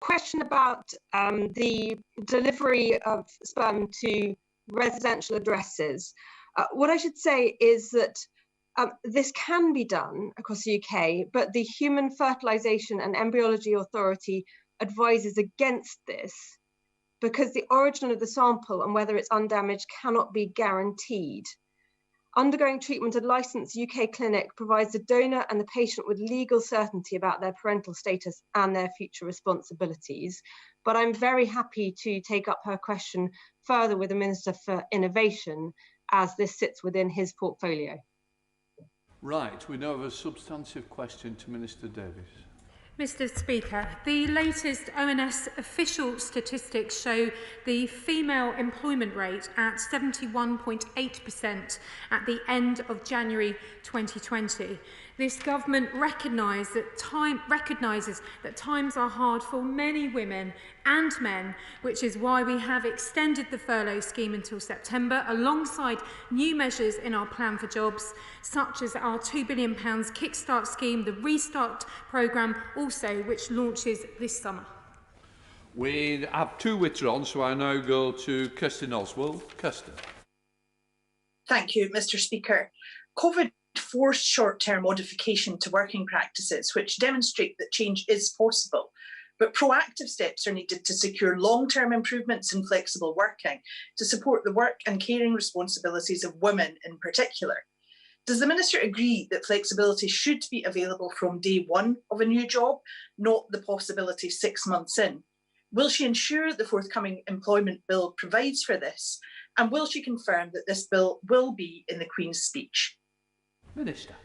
question about the delivery of sperm to residential addresses. What I should say is that this can be done across the UK, but the Human Fertilisation and Embryology Authority advises against this because the origin of the sample and whether it's undamaged cannot be guaranteed. Undergoing treatment at a licensed UK clinic provides the donor and the patient with legal certainty about their parental status and their future responsibilities. But I'm very happy to take up her question further with the Minister for Innovation, as this sits within his portfolio. Right, we now have a substantive question to Minister Davies. Mr Speaker, the latest ONS official statistics show the female employment rate at 71.8% at the end of January 2020. This government recognises that times are hard for many women and men, which is why we have extended the furlough scheme until September, alongside new measures in our plan for jobs, such as our £2 billion Kickstart scheme, the Restart programme also, which launches this summer. We have two withdrawn, so I now go to Kirsten Oswald. Kirsten. Thank you, Mr Speaker. COVID forced short-term modification to working practices, which demonstrate that change is possible. But proactive steps are needed to secure long-term improvements in flexible working to support the work and caring responsibilities of women in particular. Does the Minister agree that flexibility should be available from day one of a new job, not the possibility 6 months in? Will she ensure the forthcoming employment bill provides for this? And will she confirm that this bill will be in the Queen's speech? Minister.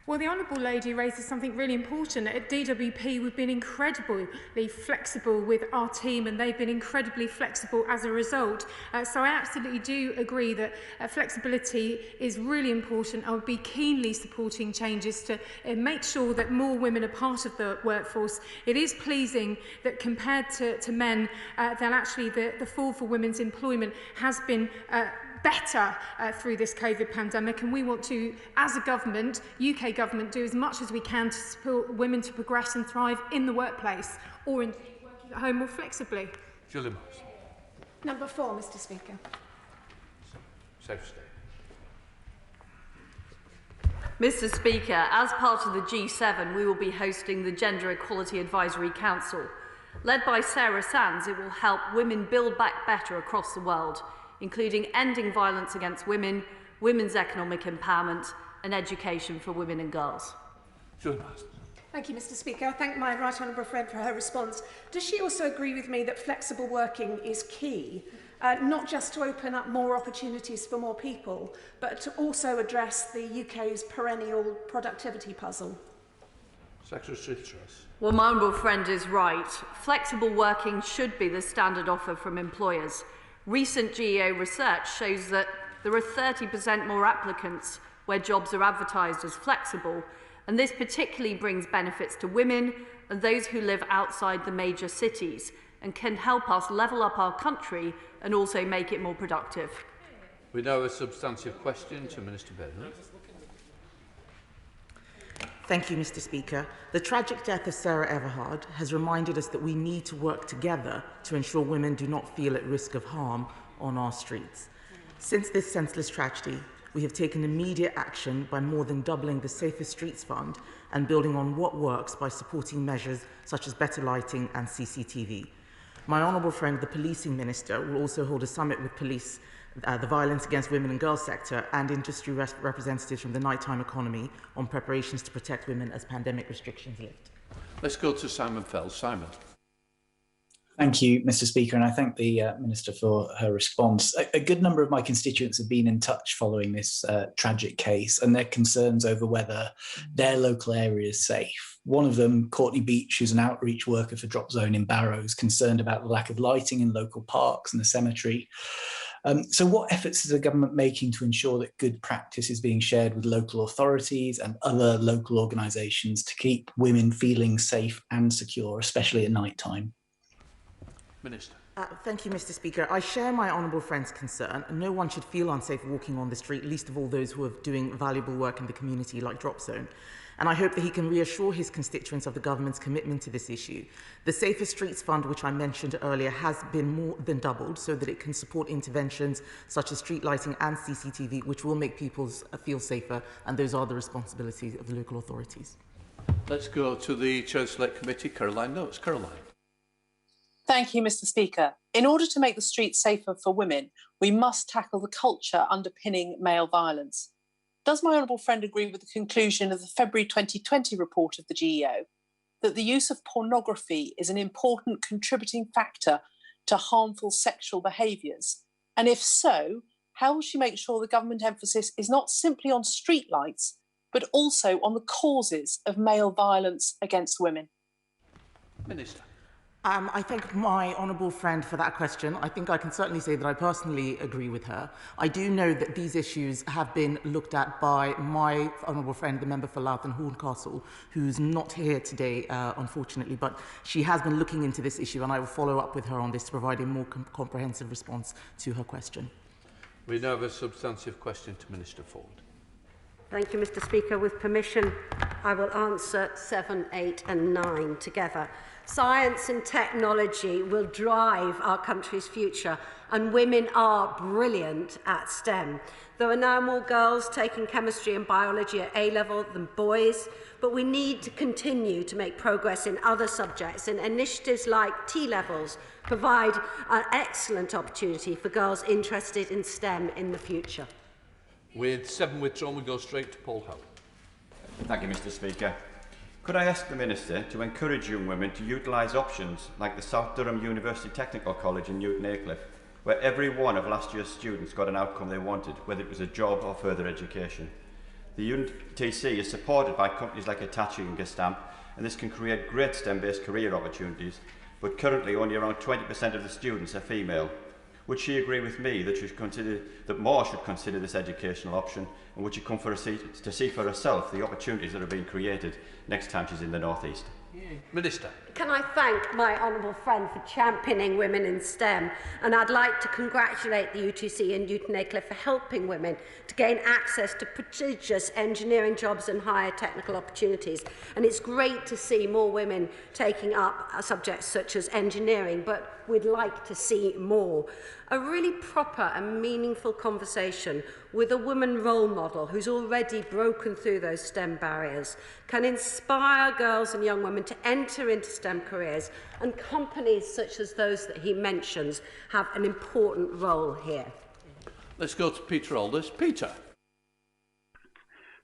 Well, the Honourable Lady raises something really important. At DWP, we've been incredibly flexible with our team, and they've been incredibly flexible as a result. So I absolutely do agree that flexibility is really important. I would be keenly supporting changes to make sure that more women are part of the workforce. It is pleasing that compared to men, that actually the fall for women's employment has been better through this COVID pandemic, and we want to, as a government, UK government, do as much as we can to support women to progress and thrive in the workplace, or indeed working at home more flexibly. Julie Moss. Number 4, Mr Speaker. Safe stay. Mr Speaker, as part of the G7, we will be hosting the Gender Equality Advisory Council. Led by Sarah Sands, it will help women build back better across the world, including ending violence against women, women's economic empowerment and education for women and girls. Thank you, Mr Speaker. I thank my right honourable friend for her response. Does she also agree with me that flexible working is key, not just to open up more opportunities for more people, but to also address the UK's perennial productivity puzzle? Secretary Truss. Well, my honourable friend is right. Flexible working should be the standard offer from employers. Recent GEO research shows that there are 30% more applicants where jobs are advertised as flexible, and this particularly brings benefits to women and those who live outside the major cities and can help us level up our country and also make it more productive. We now have a substantive question to Minister Bentley. Thank you, Mr Speaker. The tragic death of Sarah Everhard has reminded us that we need to work together to ensure women do not feel at risk of harm on our streets. Since this senseless tragedy, we have taken immediate action by more than doubling the Safer Streets Fund and building on what works by supporting measures such as better lighting and CCTV. My honourable friend, the Policing Minister, will also hold a summit with police, the violence against women and girls sector, and industry representatives from the nighttime economy on preparations to protect women as pandemic restrictions lift. Let's go to Simon Fells. Simon. Thank you, Mr Speaker, and I thank the Minister for her response. A good number of my constituents have been in touch following this tragic case and their concerns over whether their local area is safe. One of them, Courtney Beach, who's an outreach worker for Drop Zone in Barrow, is concerned about the lack of lighting in local parks and the cemetery. So what efforts is the government making to ensure that good practice is being shared with local authorities and other local organisations to keep women feeling safe and secure, especially at night time? Minister. Thank you, Mr Speaker. I share my honourable friend's concern. No one should feel unsafe walking on the street, least of all those who are doing valuable work in the community like Drop Zone. and I hope that he can reassure his constituents of the government's commitment to this issue. The Safer Streets Fund, which I mentioned earlier, has been more than doubled so that it can support interventions such as street lighting and CCTV, which will make people feel safer, and those are the responsibilities of the local authorities. Let's go to the Chair of the Select Committee, Caroline Notes. Caroline. Thank you, Mr. Speaker. In order to make the streets safer for women, we must tackle the culture underpinning male violence. Does my honourable friend agree with the conclusion of the February 2020 report of the GEO that the use of pornography is an important contributing factor to harmful sexual behaviours? And if so, how will she make sure the government emphasis is not simply on streetlights, but also on the causes of male violence against women? Minister. I thank my honourable friend for that question. I think I can certainly say that I personally agree with her. I do know that these issues have been looked at by my honourable friend, the member for Louth and Horncastle, who's not here today, unfortunately, but she has been looking into this issue, and I will follow up with her on this to provide a more comprehensive response to her question. We now have a substantive question to Minister Ford. Thank you, Mr. Speaker. With permission, I will answer 7, 8 and 9 together. Science and technology will drive our country's future, and women are brilliant at STEM. There are now more girls taking chemistry and biology at A-level than boys, but we need to continue to make progress in other subjects, and initiatives like T-levels provide an excellent opportunity for girls interested in STEM in the future. With 7 withdrawn, we go straight to Paul Howe. Thank you, Mr. Speaker. Could I ask the Minister to encourage young women to utilise options like the South Durham University Technical College in Newton Aycliffe, where every one of last year's students got an outcome they wanted, whether it was a job or further education? The UTC is supported by companies like Hitachi and Gestamp, and this can create great STEM-based career opportunities, but currently only around 20% of the students are female. Would she agree with me that more should consider this educational option, and would she come to see for herself the opportunities that are being created next time she's in the North East? Minister. Can I thank my honourable friend for championing women in STEM, and I'd like to congratulate the UTC and Newton Aycliffe for helping women to gain access to prestigious engineering jobs and higher technical opportunities. And it's great to see more women taking up subjects such as engineering, but we'd like to see more. A really proper and meaningful conversation with a woman role model who's already broken through those STEM barriers can inspire girls and young women to enter into STEM careers, and companies such as those that he mentions have an important role here. Let's go to Peter Aldous. Peter.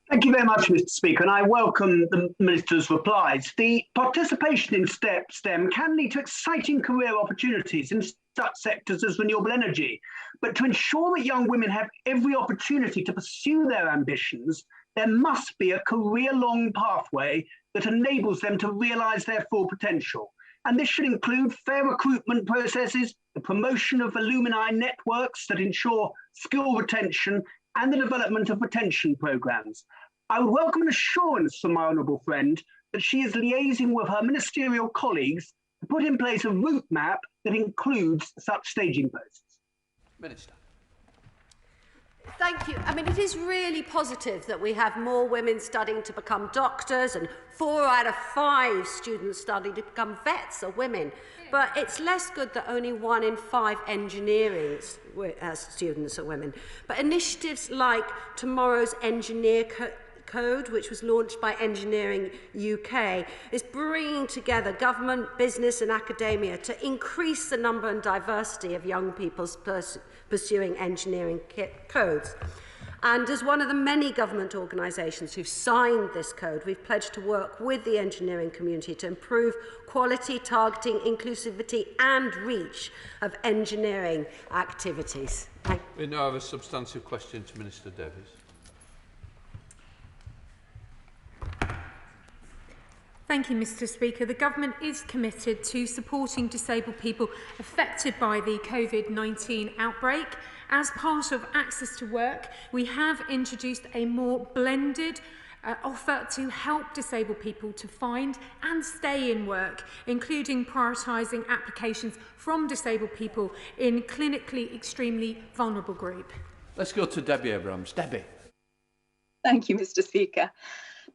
Thank you very much, Mr. Speaker, and I welcome the Minister's replies. The participation in STEM can lead to exciting career opportunities in such sectors as renewable energy, but to ensure that young women have every opportunity to pursue their ambitions, there must be a career-long pathway that enables them to realise their full potential. And this should include fair recruitment processes, the promotion of alumni networks that ensure skill retention, and the development of retention programmes. I would welcome an assurance from my honourable friend that she is liaising with her ministerial colleagues to put in place a route map that includes such staging posts. Minister. Thank you. I mean, it is really positive that we have more women studying to become doctors, and 4 out of 5 students studying to become vets are women. But it's less good that only 1 in 5 engineering students are women. But initiatives like tomorrow's Engineer Code, which was launched by Engineering UK, is bringing together government, business and academia to increase the number and diversity of young people pursuing engineering codes. And as one of the many government organisations who've signed this code, we've pledged to work with the engineering community to improve quality, targeting, inclusivity and reach of engineering activities. We now have a substantive question to Minister Davies. Thank you, Mr. Speaker. The government is committed to supporting disabled people affected by the COVID-19 outbreak. As part of Access to Work, we have introduced a more blended offer to help disabled people to find and stay in work, including prioritising applications from disabled people in clinically extremely vulnerable group. Let's go to Debbie Abrams. Debbie. Thank you, Mr. Speaker.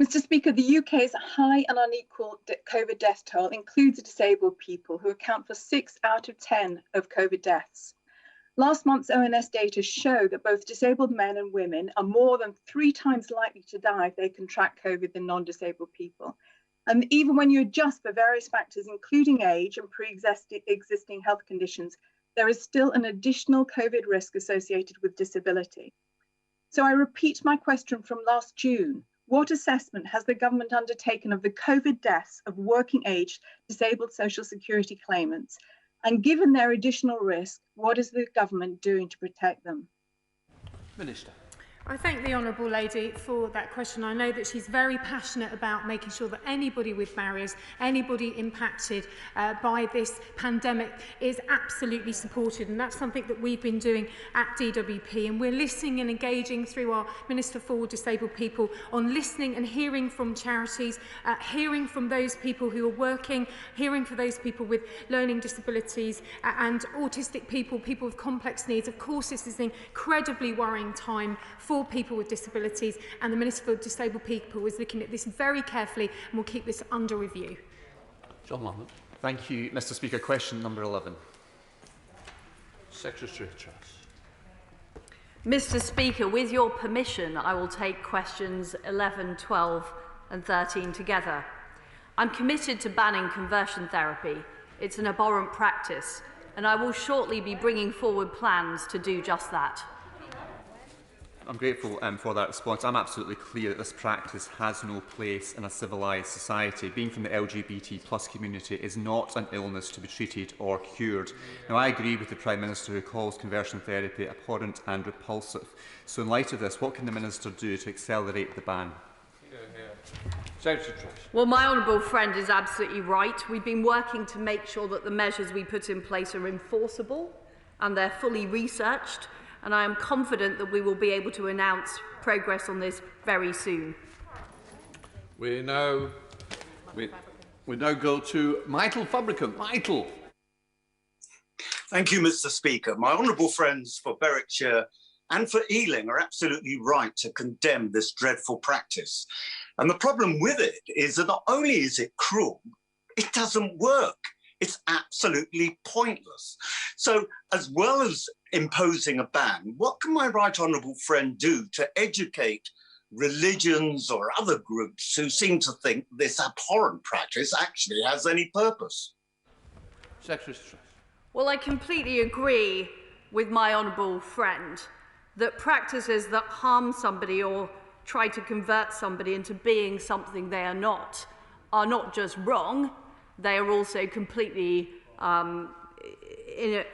Mr. Speaker, the UK's high and unequal COVID death toll includes disabled people who account for 6 out of 10 of COVID deaths. Last month's ONS data show that both disabled men and women are more than 3 times likely to die if they contract COVID than non-disabled people. And even when you adjust for various factors, including age and pre-existing health conditions, there is still an additional COVID risk associated with disability. So I repeat my question from last June. What assessment has the government undertaken of the COVID deaths of working age disabled social security claimants? And given their additional risk, what is the government doing to protect them? Minister. I thank the Honourable Lady for that question. I know that she's very passionate about making sure that anybody with barriers, anybody impacted by this pandemic is absolutely supported, and that's something that we've been doing at DWP, and we're listening and engaging through our Minister for Disabled People on listening and hearing from charities, hearing from those people who are working, hearing from those people with learning disabilities and autistic people, people with complex needs. Of course, this is an incredibly worrying time for people with disabilities, and the Minister for Disabled People is looking at this very carefully and will keep this under review. John Lambert. Thank you, Mr. Speaker. Question number 11. Secretary Truss. Mr. Speaker, with your permission, I will take questions 11, 12 and 13 together. I'm committed to banning conversion therapy. It's an abhorrent practice, and I will shortly be bringing forward plans to do just that. I'm grateful for that response. I'm absolutely clear that this practice has no place in a civilised society. Being from the LGBT+ community is not an illness to be treated or cured. Now, I agree with the Prime Minister who calls conversion therapy abhorrent and repulsive. So in light of this, what can the Minister do to accelerate the ban? Well, my honourable friend is absolutely right. We've been working to make sure that the measures we put in place are enforceable and they're fully researched, and I am confident that we will be able to announce progress on this very soon. We now go to Michael Fabricant. Michael. Thank you, Mr. Speaker. My honourable friends for Berwickshire and for Ealing are absolutely right to condemn this dreadful practice. And the problem with it is that not only is it cruel, it doesn't work. It's absolutely pointless. So, as well as imposing a ban, what can my right honourable friend do to educate religions or other groups who seem to think this abhorrent practice actually has any purpose? Secretary Truss. Well, I completely agree with my honourable friend that practices that harm somebody or try to convert somebody into being something they are not just wrong, they are also completely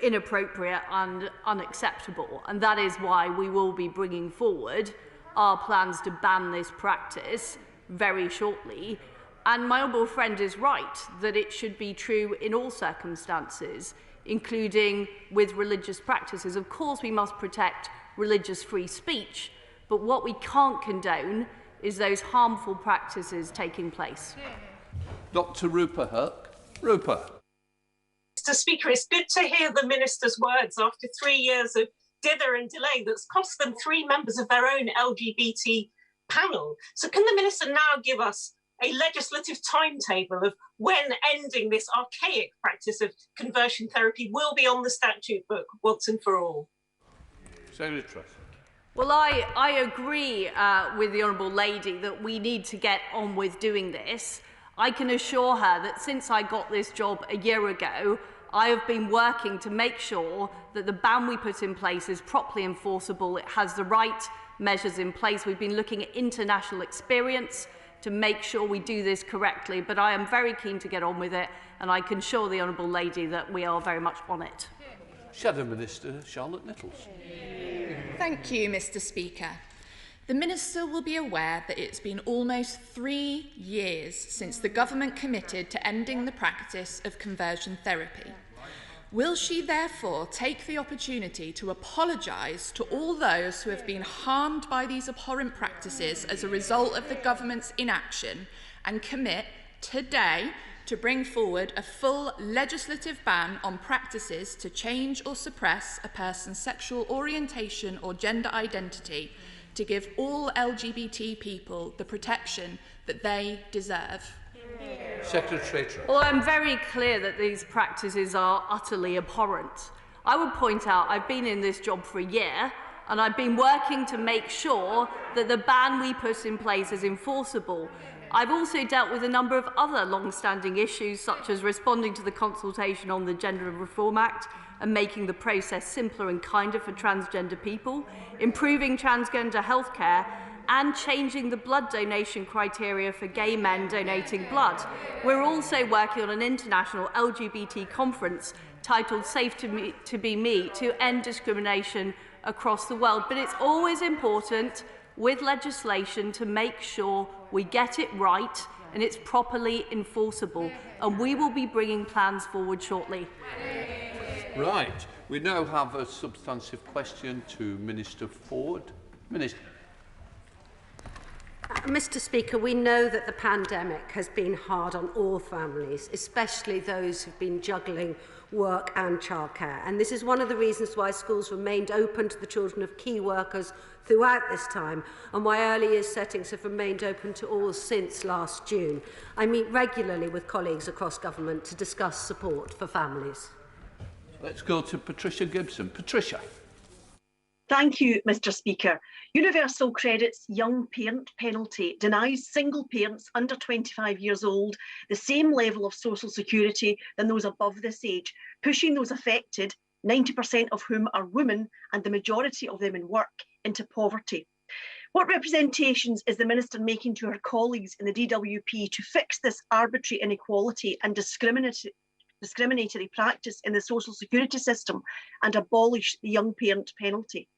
inappropriate and unacceptable. And that is why we will be bringing forward our plans to ban this practice very shortly. And my honourable friend is right that it should be true in all circumstances, including with religious practices. Of course, we must protect religious free speech, but what we can't condone is those harmful practices taking place. Dr. Rupa Huck. Rupa. Mr. Speaker, it's good to hear the Minister's words after 3 years of dither and delay that's cost them 3 members of their own LGBT panel. So can the Minister now give us a legislative timetable of when ending this archaic practice of conversion therapy will be on the statute book once and for all? Secretary Truss. Well, I agree with the Honourable Lady that we need to get on with doing this. I can assure her that since I got this job a year ago, I have been working to make sure that the ban we put in place is properly enforceable. It has the right measures in place. We've been looking at international experience to make sure we do this correctly, but I am very keen to get on with it, and I can assure the Honourable Lady that we are very much on it. Shadow Minister Charlotte Nettles. Thank you, Mr. Speaker. The Minister will be aware that it's been almost 3 years since the government committed to ending the practice of conversion therapy. Will she therefore take the opportunity to apologise to all those who have been harmed by these abhorrent practices as a result of the government's inaction and commit today to bring forward a full legislative ban on practices to change or suppress a person's sexual orientation or gender identity, to give all LGBT people the protection that they deserve. Secretary. Well, I'm very clear that these practices are utterly abhorrent. I would point out I've been in this job for a year and I've been working to make sure that the ban we put in place is enforceable. I've also dealt with a number of other long-standing issues, such as responding to the consultation on the Gender Reform Act and making the process simpler and kinder for transgender people, improving transgender healthcare, and changing the blood donation criteria for gay men donating blood. We're also working on an international LGBT conference titled Safe to Be Me to end discrimination across the world. But it's always important with legislation to make sure we get it right and it's properly enforceable. And we will be bringing plans forward shortly. Right. We now have a substantive question to Minister Ford. Minister. Mr. Speaker, we know that the pandemic has been hard on all families, especially those who've been juggling work and childcare. And this is one of the reasons why schools remained open to the children of key workers throughout this time, and why early years settings have remained open to all since last June. I meet regularly with colleagues across government to discuss support for families. Let's go to Patricia Gibson. Patricia. Thank you, Mr. Speaker. Universal Credit's young parent penalty denies single parents under 25 years old the same level of social security than those above this age, pushing those affected, 90% of whom are women and the majority of them in work, into poverty. What representations is the Minister making to her colleagues in the DWP to fix this arbitrary inequality and discriminatory practice in the social security system and abolish the young parent penalty?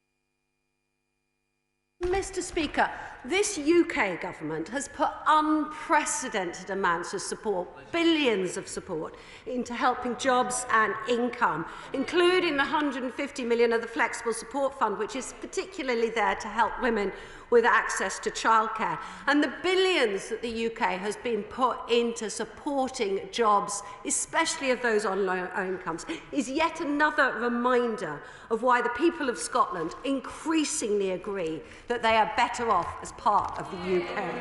Mr. Speaker, this UK government has put unprecedented amounts of support, billions of support, into helping jobs and income, including the 150 million of the Flexible Support Fund, which is particularly there to help women with access to childcare. And the billions that the UK has been put into supporting jobs, especially of those on low incomes, is yet another reminder of why the people of Scotland increasingly agree that they are better off as part of the UK.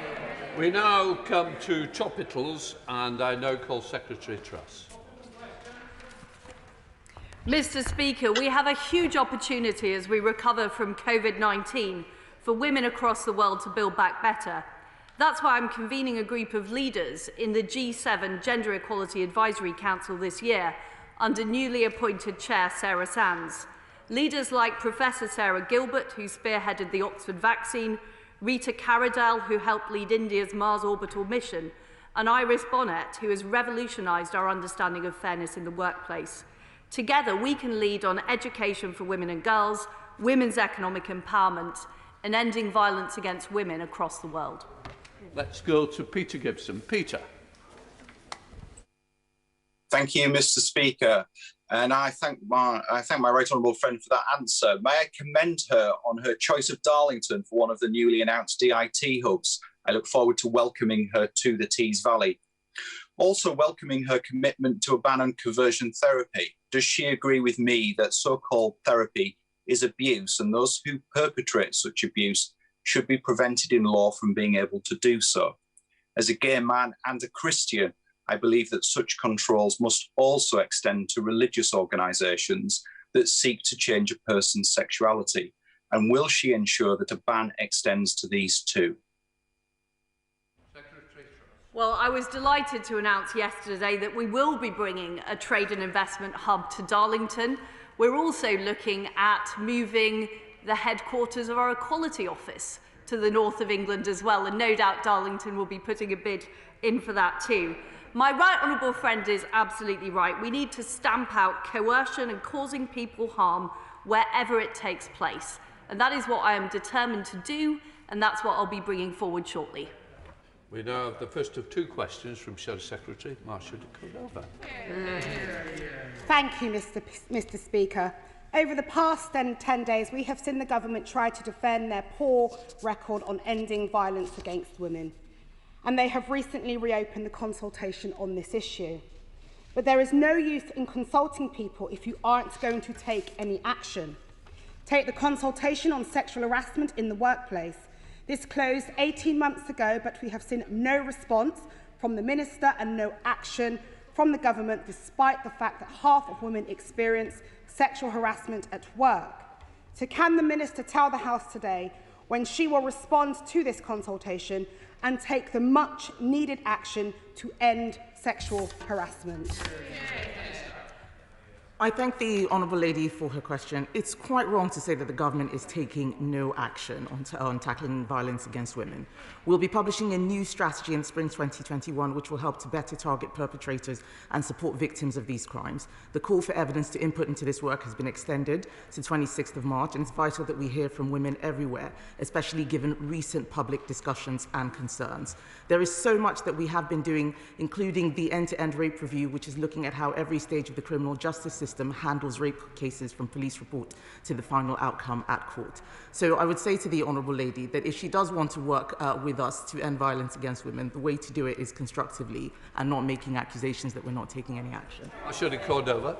We now come to Topicals, and I now call Secretary Truss. Mr. Speaker, we have a huge opportunity as we recover from COVID-19 for women across the world to build back better. That's why I'm convening a group of leaders in the G7 Gender Equality Advisory Council this year under newly appointed Chair Sarah Sands. Leaders like Professor Sarah Gilbert, who spearheaded the Oxford vaccine, Rita Caradel, who helped lead India's Mars orbital mission, and Iris Bonnet, who has revolutionised our understanding of fairness in the workplace. Together, we can lead on education for women and girls, women's economic empowerment, and ending violence against women across the world. Let's go to Peter Gibson. Peter. Thank you, Mr. Speaker. And I thank my right honourable friend for that answer. May I commend her on her choice of Darlington for one of the newly announced DIT hubs. I look forward to welcoming her to the Tees Valley. Also welcoming her commitment to a ban on conversion therapy. Does she agree with me that so-called therapy is abuse and those who perpetrate such abuse should be prevented in law from being able to do so? As a gay man and a Christian, I believe that such controls must also extend to religious organisations that seek to change a person's sexuality. And will she ensure that a ban extends to these too? Well, I was delighted to announce yesterday that we will be bringing a trade and investment hub to Darlington. We're also looking at moving the headquarters of our Equality Office to the north of England as well, and no doubt Darlington will be putting a bid in for that too. My right honourable friend is absolutely right. We need to stamp out coercion and causing people harm wherever it takes place. And that is what I am determined to do, and that's what I'll be bringing forward shortly. We now have the first of two questions from Shadow Secretary Marcia de Cordova. Thank you, Mr. Speaker. Over the past 10 days, we have seen the government try to defend their poor record on ending violence against women. And they have recently reopened the consultation on this issue. But there is no use in consulting people if you aren't going to take any action. Take the consultation on sexual harassment in the workplace. This closed 18 months ago, but we have seen no response from the Minister and no action from the government, despite the fact that half of women experience sexual harassment at work. So can the Minister tell the House today when she will respond to this consultation and take the much needed action to end sexual harassment? I thank the Honourable Lady for her question. It's quite wrong to say that the government is taking no action on tackling violence against women. We'll be publishing a new strategy in spring 2021 which will help to better target perpetrators and support victims of these crimes. The call for evidence to input into this work has been extended to 26th of March, and it's vital that we hear from women everywhere, especially given recent public discussions and concerns. There is so much that we have been doing, including the end-to-end rape review, which is looking at how every stage of the criminal justice system handles rape cases from police report to the final outcome at court. So I would say to the Honourable Lady that if she does want to work with us to end violence against women, the way to do it is constructively and not making accusations that we're not taking any action. I should have called over.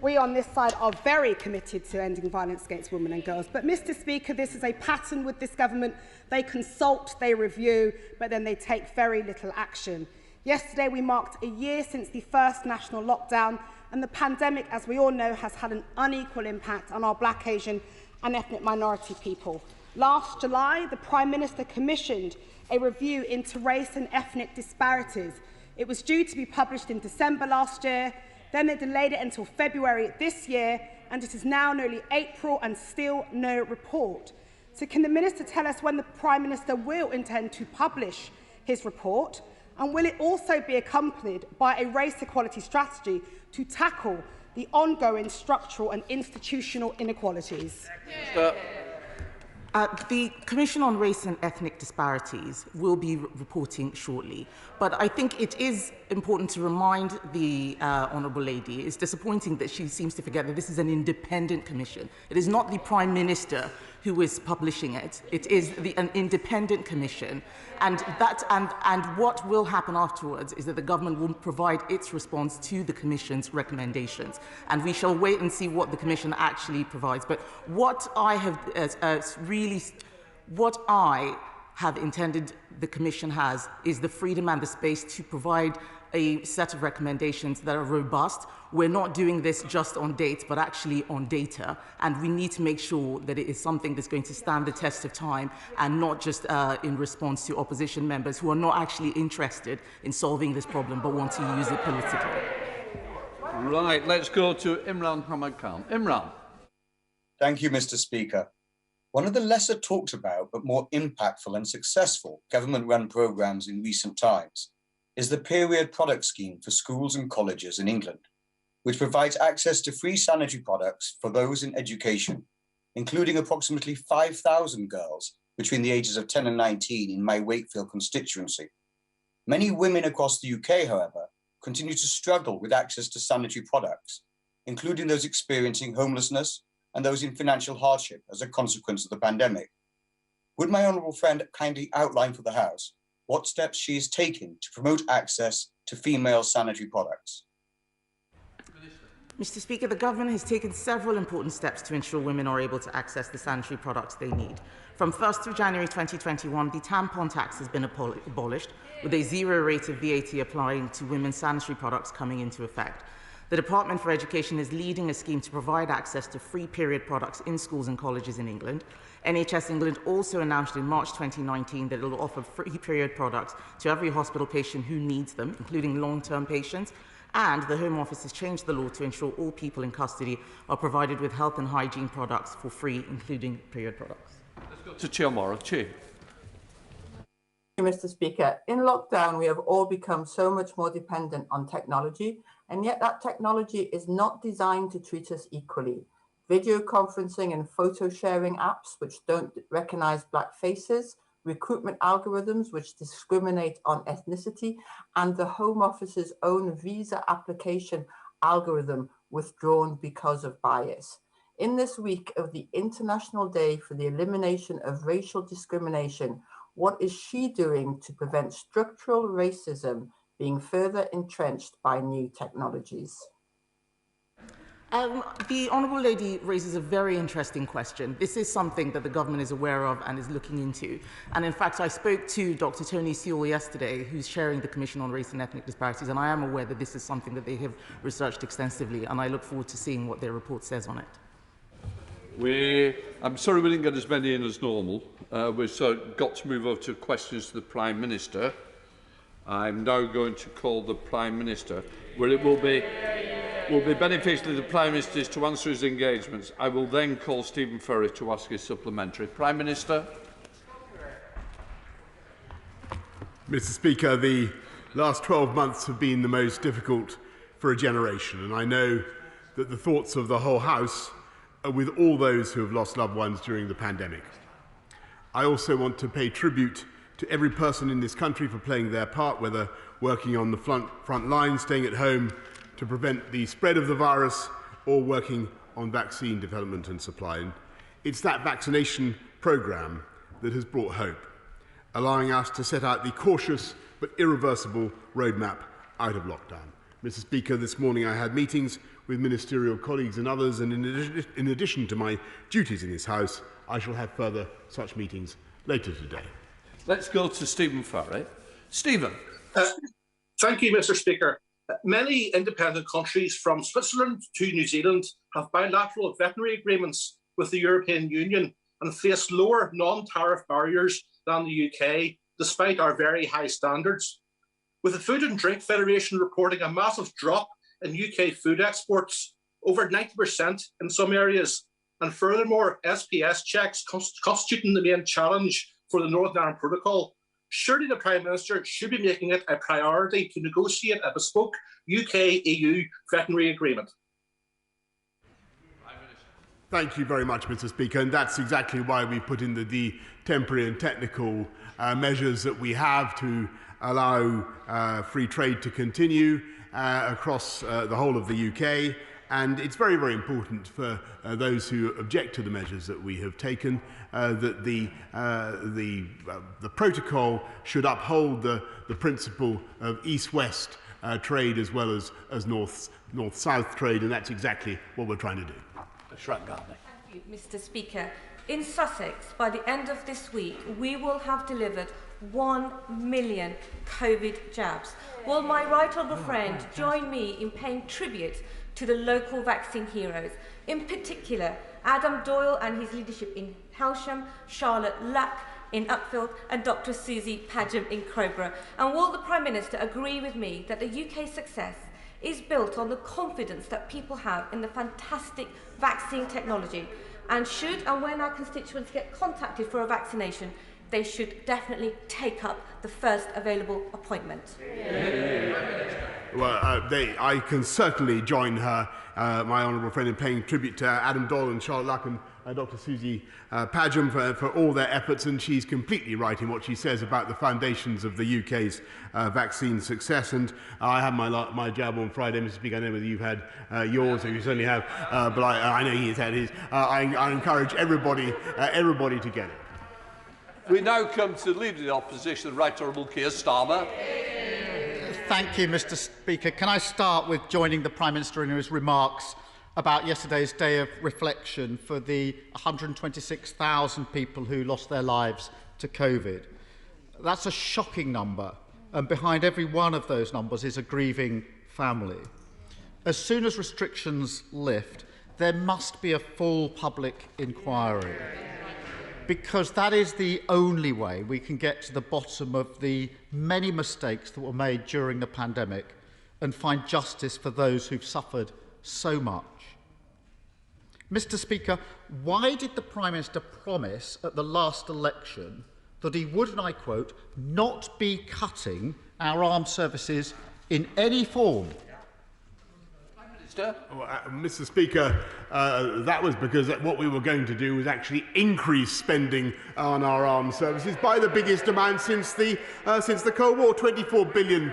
We on this side are very committed to ending violence against women and girls. But, Mr. Speaker, this is a pattern with this government. They consult, they review, but then they take very little action. Yesterday, we marked a year since the first national lockdown, and the pandemic, as we all know, has had an unequal impact on our Black, Asian and ethnic minority people. Last July, the Prime Minister commissioned a review into race and ethnic disparities. It was due to be published in December last year. Then they delayed it until February this year, and it is now nearly April and still no report. So can the Minister tell us when the Prime Minister will intend to publish his report? And will it also be accompanied by a race equality strategy to tackle the ongoing structural and institutional inequalities? The Commission on Race and Ethnic Disparities will be reporting shortly, but I think it is important to remind the Honourable Lady, it's disappointing that she seems to forget that this is an independent commission. It is not the Prime Minister who is publishing it. It is an independent commission, and what will happen afterwards is that the government will provide its response to the Commission's recommendations, and we shall wait and see what the Commission actually provides. But what I have intended the Commission has is the freedom and the space to provide a set of recommendations that are robust. We're not doing this just on dates, but actually on data. And we need to make sure that it is something that's going to stand the test of time and not just in response to opposition members who are not actually interested in solving this problem, but want to use it politically. Right, let's go to Imran Hamad Khan. Imran. Thank you, Mr. Speaker. One of the lesser talked about, but more impactful and successful government-run programmes in recent times is the Period Product Scheme for schools and colleges in England, which provides access to free sanitary products for those in education, including approximately 5,000 girls between the ages of 10 and 19 in my Wakefield constituency. Many women across the UK, however, continue to struggle with access to sanitary products, including those experiencing homelessness and those in financial hardship as a consequence of the pandemic. Would my honourable friend kindly outline for the House what steps she is taking to promote access to female sanitary products? Mr. Speaker, the government has taken several important steps to ensure women are able to access the sanitary products they need. From 1st of January 2021, the tampon tax has been abolished, with a zero rate of VAT applying to women's sanitary products coming into effect. The Department for Education is leading a scheme to provide access to free period products in schools and colleges in England. NHS England also announced in March 2019 that it will offer free period products to every hospital patient who needs them, including long-term patients. And the Home Office has changed the law to ensure all people in custody are provided with health and hygiene products for free, including period products. Let's go to Chiomoro. Chi. Mr. Speaker, in lockdown, we have all become so much more dependent on technology, and yet that technology is not designed to treat us equally. Video conferencing and photo sharing apps which don't recognize Black faces, recruitment algorithms which discriminate on ethnicity, and the Home Office's own visa application algorithm withdrawn because of bias. In this week of the International Day for the Elimination of Racial Discrimination, what is she doing to prevent structural racism being further entrenched by new technologies? The Honourable Lady raises a very interesting question. This is something that the government is aware of and is looking into. And in fact, I spoke to Dr. Tony Sewell yesterday, who's chairing the Commission on Race and Ethnic Disparities, and I am aware that this is something that they have researched extensively, and I look forward to seeing what their report says on it. I'm sorry we didn't get as many in as normal. We've got to move over to questions to the Prime Minister. I'm now going to call the Prime Minister, where it will be beneficial to the Prime Minister to answer his engagements. I will then call Stephen Furry to ask his supplementary. Prime Minister. Mr. Speaker, the last 12 months have been the most difficult for a generation, and I know that the thoughts of the whole House are with all those who have lost loved ones during the pandemic. I also want to pay tribute to every person in this country for playing their part, whether working on the front line, staying at home to prevent the spread of the virus, or working on vaccine development and supply. And it's that vaccination programme that has brought hope, allowing us to set out the cautious but irreversible roadmap out of lockdown. Mr. Speaker, this morning I had meetings with ministerial colleagues and others, and in addition to my duties in this House, I shall have further such meetings later today. Let's go to Stephen Furry. Stephen. Thank you, Mr. Speaker. Many independent countries, from Switzerland to New Zealand, have bilateral veterinary agreements with the European Union and face lower non-tariff barriers than the UK, despite our very high standards. With the Food and Drink Federation reporting a massive drop in UK food exports, over 90% in some areas, and furthermore, SPS checks constituting the main challenge for the Northern Ireland Protocol, surely the Prime Minister should be making it a priority to negotiate a bespoke UK-EU veterinary agreement. Thank you very much, Mr. Speaker, and that's exactly why we put in the temporary and technical measures that we have to allow free trade to continue across the whole of the UK. And it's very, very important for those who object to the measures that we have taken that the protocol should uphold the principle of east-west trade as well as north-south trade, and that's exactly what we're trying to do. Thank you, Mr. Speaker. In Sussex, by the end of this week, we will have delivered 1 million COVID jabs. Will my right honourable friend join me in paying tribute to the local vaccine heroes, in particular Adam Doyle and his leadership in Helsham, Charlotte Lack in Uckfield and Dr. Susie Padgham in Crowborough? And will the Prime Minister agree with me that the UK's success is built on the confidence that people have in the fantastic vaccine technology, and should and when our constituents get contacted for a vaccination, they should definitely take up the first available appointment? Well, I can certainly join her, my honourable friend, in paying tribute to Adam Doyle and Charlotte Luck and Dr. Susie Padgham for all their efforts, and she's completely right in what she says about the foundations of the UK's vaccine success. And I had my jab on Friday, Mr. Speaker. I know whether you've had yours, or you certainly have, but I know he's had his. I encourage everybody to get it. We now come to the Leader of the Opposition, Right Honourable Keir Starmer. Thank you, Mr. Speaker. Can I start with joining the Prime Minister in his remarks about yesterday's day of reflection for the 126,000 people who lost their lives to COVID? That's a shocking number, and behind every one of those numbers is a grieving family. As soon as restrictions lift, there must be a full public inquiry, because that is the only way we can get to the bottom of the many mistakes that were made during the pandemic and find justice for those who've suffered so much. Mr. Speaker, why did the Prime Minister promise at the last election that he would, and I quote, not be cutting our armed services in any form? Mr. Speaker, that was because what we were going to do was actually increase spending on our armed services by the biggest amount since the Cold War, £24 billion,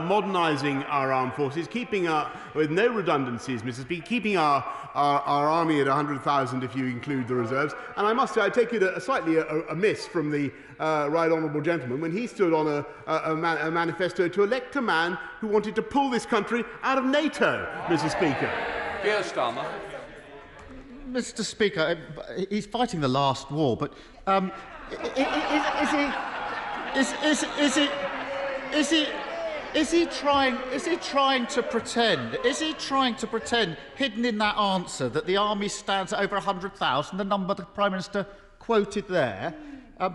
modernising our armed forces, keeping with no redundancies, Mr. Speaker, keeping our army at 100,000 if you include the reserves. And I must say, I take it slightly amiss from the right honourable gentleman when he stood on a manifesto to elect a man who wanted to pull this country out of NATO, Mr. Speaker. Keir Starmer. Mr. Speaker, he's fighting the last war, but is he trying to pretend? Is he trying to pretend, hidden in that answer, that the army stands at over 100,000, the number the Prime Minister quoted there,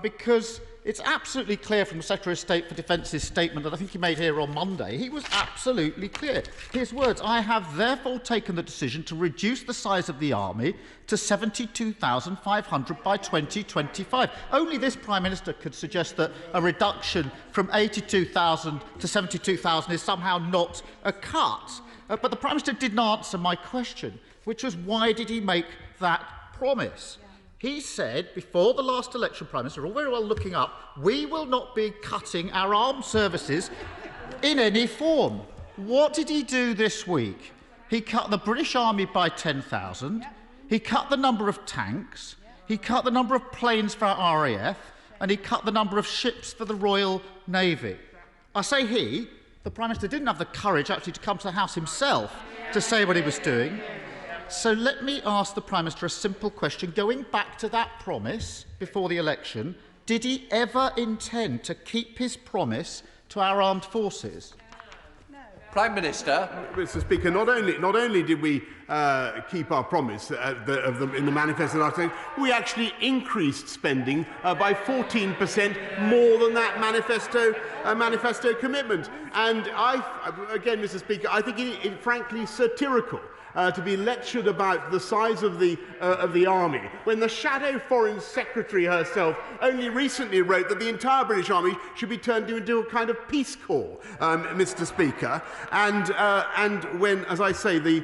because it's absolutely clear from the Secretary of State for Defence's statement that I think he made here on Monday. He was absolutely clear. His words: "I have therefore taken the decision to reduce the size of the army to 72,500 by 2025. Only this Prime Minister could suggest that a reduction from 82,000 to 72,000 is somehow not a cut. But the Prime Minister didn't answer my question, which was why did he make that promise? He said, before the last election, Prime Minister, all very well looking up, we will not be cutting our armed services in any form. What did he do this week? He cut the British Army by 10,000, he cut the number of tanks, he cut the number of planes for our RAF, and he cut the number of ships for the Royal Navy. I say he, the Prime Minister didn't have the courage actually to come to the House himself to say what he was doing. So let me ask the Prime Minister a simple question. Going back to that promise before the election, did he ever intend to keep his promise to our armed forces? Prime Minister. Mr. Speaker, not only did we keep our promise in the manifesto last time, we actually increased spending by 14% more than that manifesto commitment. And again, Mr. Speaker, I think it frankly satirical to be lectured about the size of the army, when the shadow Foreign Secretary herself only recently wrote that the entire British Army should be turned into a kind of Peace Corps, Mr. Speaker. And when, as I say, the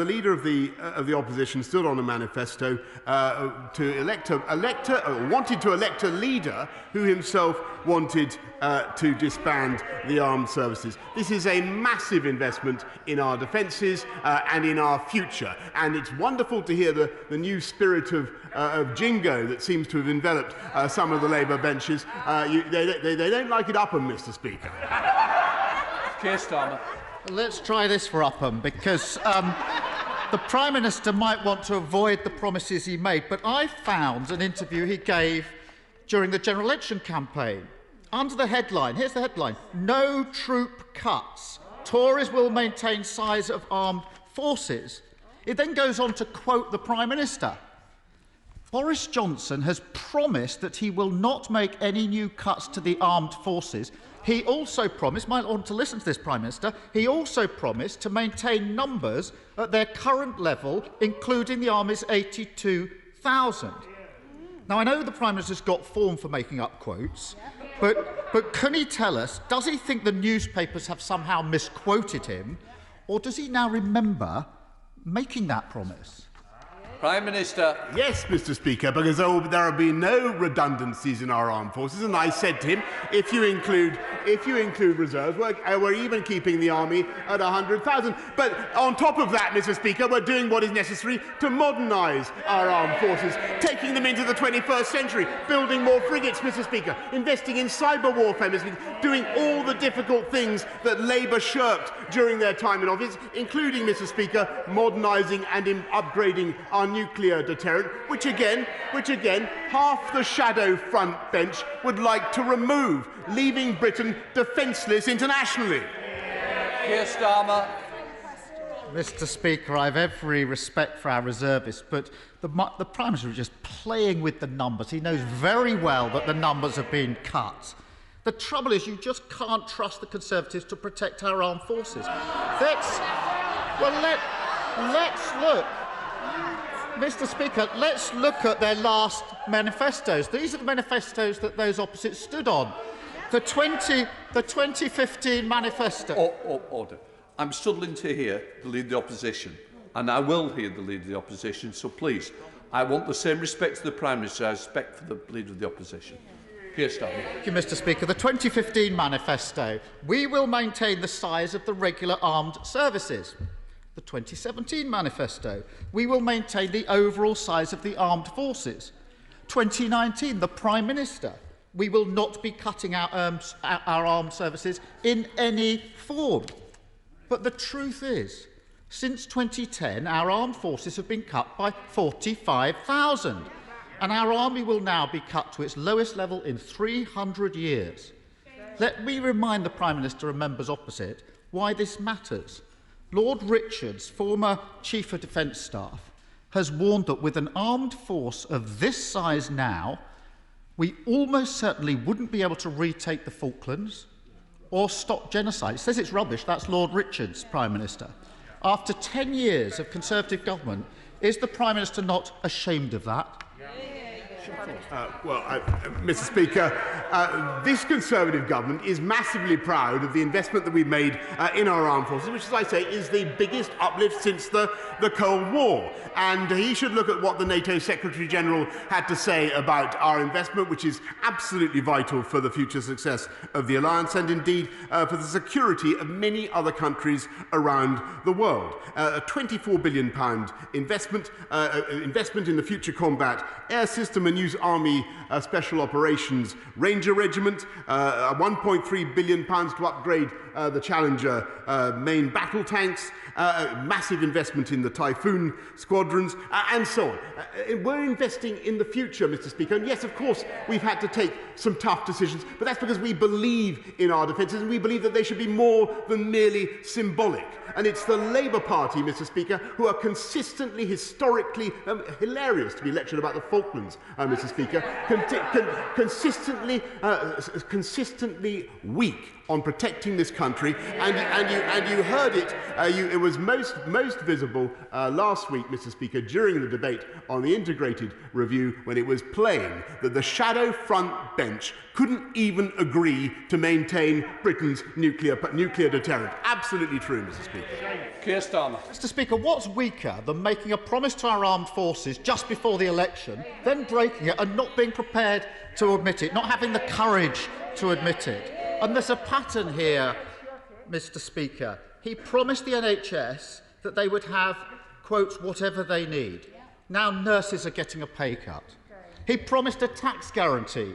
leader of the opposition stood on a manifesto to wanted to elect a leader who himself wanted to disband the armed services. This is a massive investment in our defences and in our future, and it's wonderful to hear the new spirit of jingo that seems to have enveloped some of the Labour benches. They don't like it Upham, Mr. Speaker. Keir Starmer. Let's try this for Upham, because the Prime Minister might want to avoid the promises he made, but I found an interview he gave during the general election campaign. Under the headline, here's the headline: "No troop cuts. Tories will maintain size of armed forces." It then goes on to quote the Prime Minister. Boris Johnson has promised that he will not make any new cuts to the armed forces. He also promised, might want to listen to this, Prime Minister, he also promised to maintain numbers at their current level, including the Army's 82,000. Now, I know the Prime Minister's got form for making up quotes, but can he tell us, does he think the newspapers have somehow misquoted him, or does he now remember making that promise? Prime Minister. Yes, Mr. Speaker, because there will be no redundancies in our armed forces, and I said to him, if you include reserves, we're even keeping the army at 100,000. But on top of that, Mr. Speaker, we're doing what is necessary to modernise our armed forces, taking them into the 21st century, building more frigates, Mr. Speaker, investing in cyber warfare, Mr. Speaker, doing all the difficult things that Labour shirked during their time in office, including, Mr. Speaker, modernising and upgrading our nuclear deterrent, which again, half the shadow front bench would like to remove, leaving Britain defenceless internationally. Keir Starmer. Mr. Speaker, I have every respect for our reservists, but the Prime Minister is just playing with the numbers. He knows very well that the numbers have been cut. The trouble is, you just can't trust the Conservatives to protect our armed forces. Let's look. Mr. Speaker, let's look at their last manifestos. These are the manifestos that those opposites stood on. The 2015 manifesto. Order. I'm struggling to hear the Leader of the Opposition, and I will hear the Leader of the Opposition, so please, I want the same respect to the Prime Minister as respect for the Leader of the Opposition. Keir Starmer. Thank you, Mr. Speaker. The 2015 manifesto. We will maintain the size of the regular armed services. The 2017 manifesto. We will maintain the overall size of the armed forces. 2019, the Prime Minister. We will not be cutting our armed services in any form. But the truth is, Since 2010, our armed forces have been cut by 45,000, and our army will now be cut to its lowest level in 300 years. Let me remind the Prime Minister and members opposite why this matters. Lord Richards, former Chief of Defence Staff, has warned that with an armed force of this size now, we almost certainly wouldn't be able to retake the Falklands or stop genocide. He says it's rubbish. That's Lord Richards, Prime Minister. After 10 years of Conservative government, is the Prime Minister not ashamed of that? Mr. Speaker, this Conservative government is massively proud of the investment that we've made in our armed forces, which, as I say, is the biggest uplift since the Cold War. And he should look at what the NATO Secretary-General had to say about our investment, which is absolutely vital for the future success of the alliance and indeed for the security of many other countries around the world. A £24 billion investment in the future combat air system, a new Army Special Operations Ranger Regiment, £1.3 billion to upgrade the Challenger main battle tanks, massive investment in the Typhoon squadrons, and so on. We're investing in the future, Mr. Speaker, and yes, of course, we've had to take some tough decisions, but that's because we believe in our defences and we believe that they should be more than merely symbolic. And it's the Labour Party, Mr. Speaker, who are consistently, historically, hilarious to be lectured about the Falklands, Mr. Speaker, consistently weak on protecting this country, and you heard it. It was most visible last week, Mr. Speaker, during the debate on the integrated review, when it was plain that the shadow front bench couldn't even agree to maintain Britain's nuclear deterrent. Absolutely true, Mr. Speaker. Keir Starmer. Mr. Speaker, what's weaker than making a promise to our armed forces just before the election, then breaking it and not being prepared to admit it, not having the courage to admit it? And there's a pattern here, Mr. Speaker. He promised the NHS that they would have, quote, whatever they need. Now nurses are getting a pay cut. He promised a tax guarantee.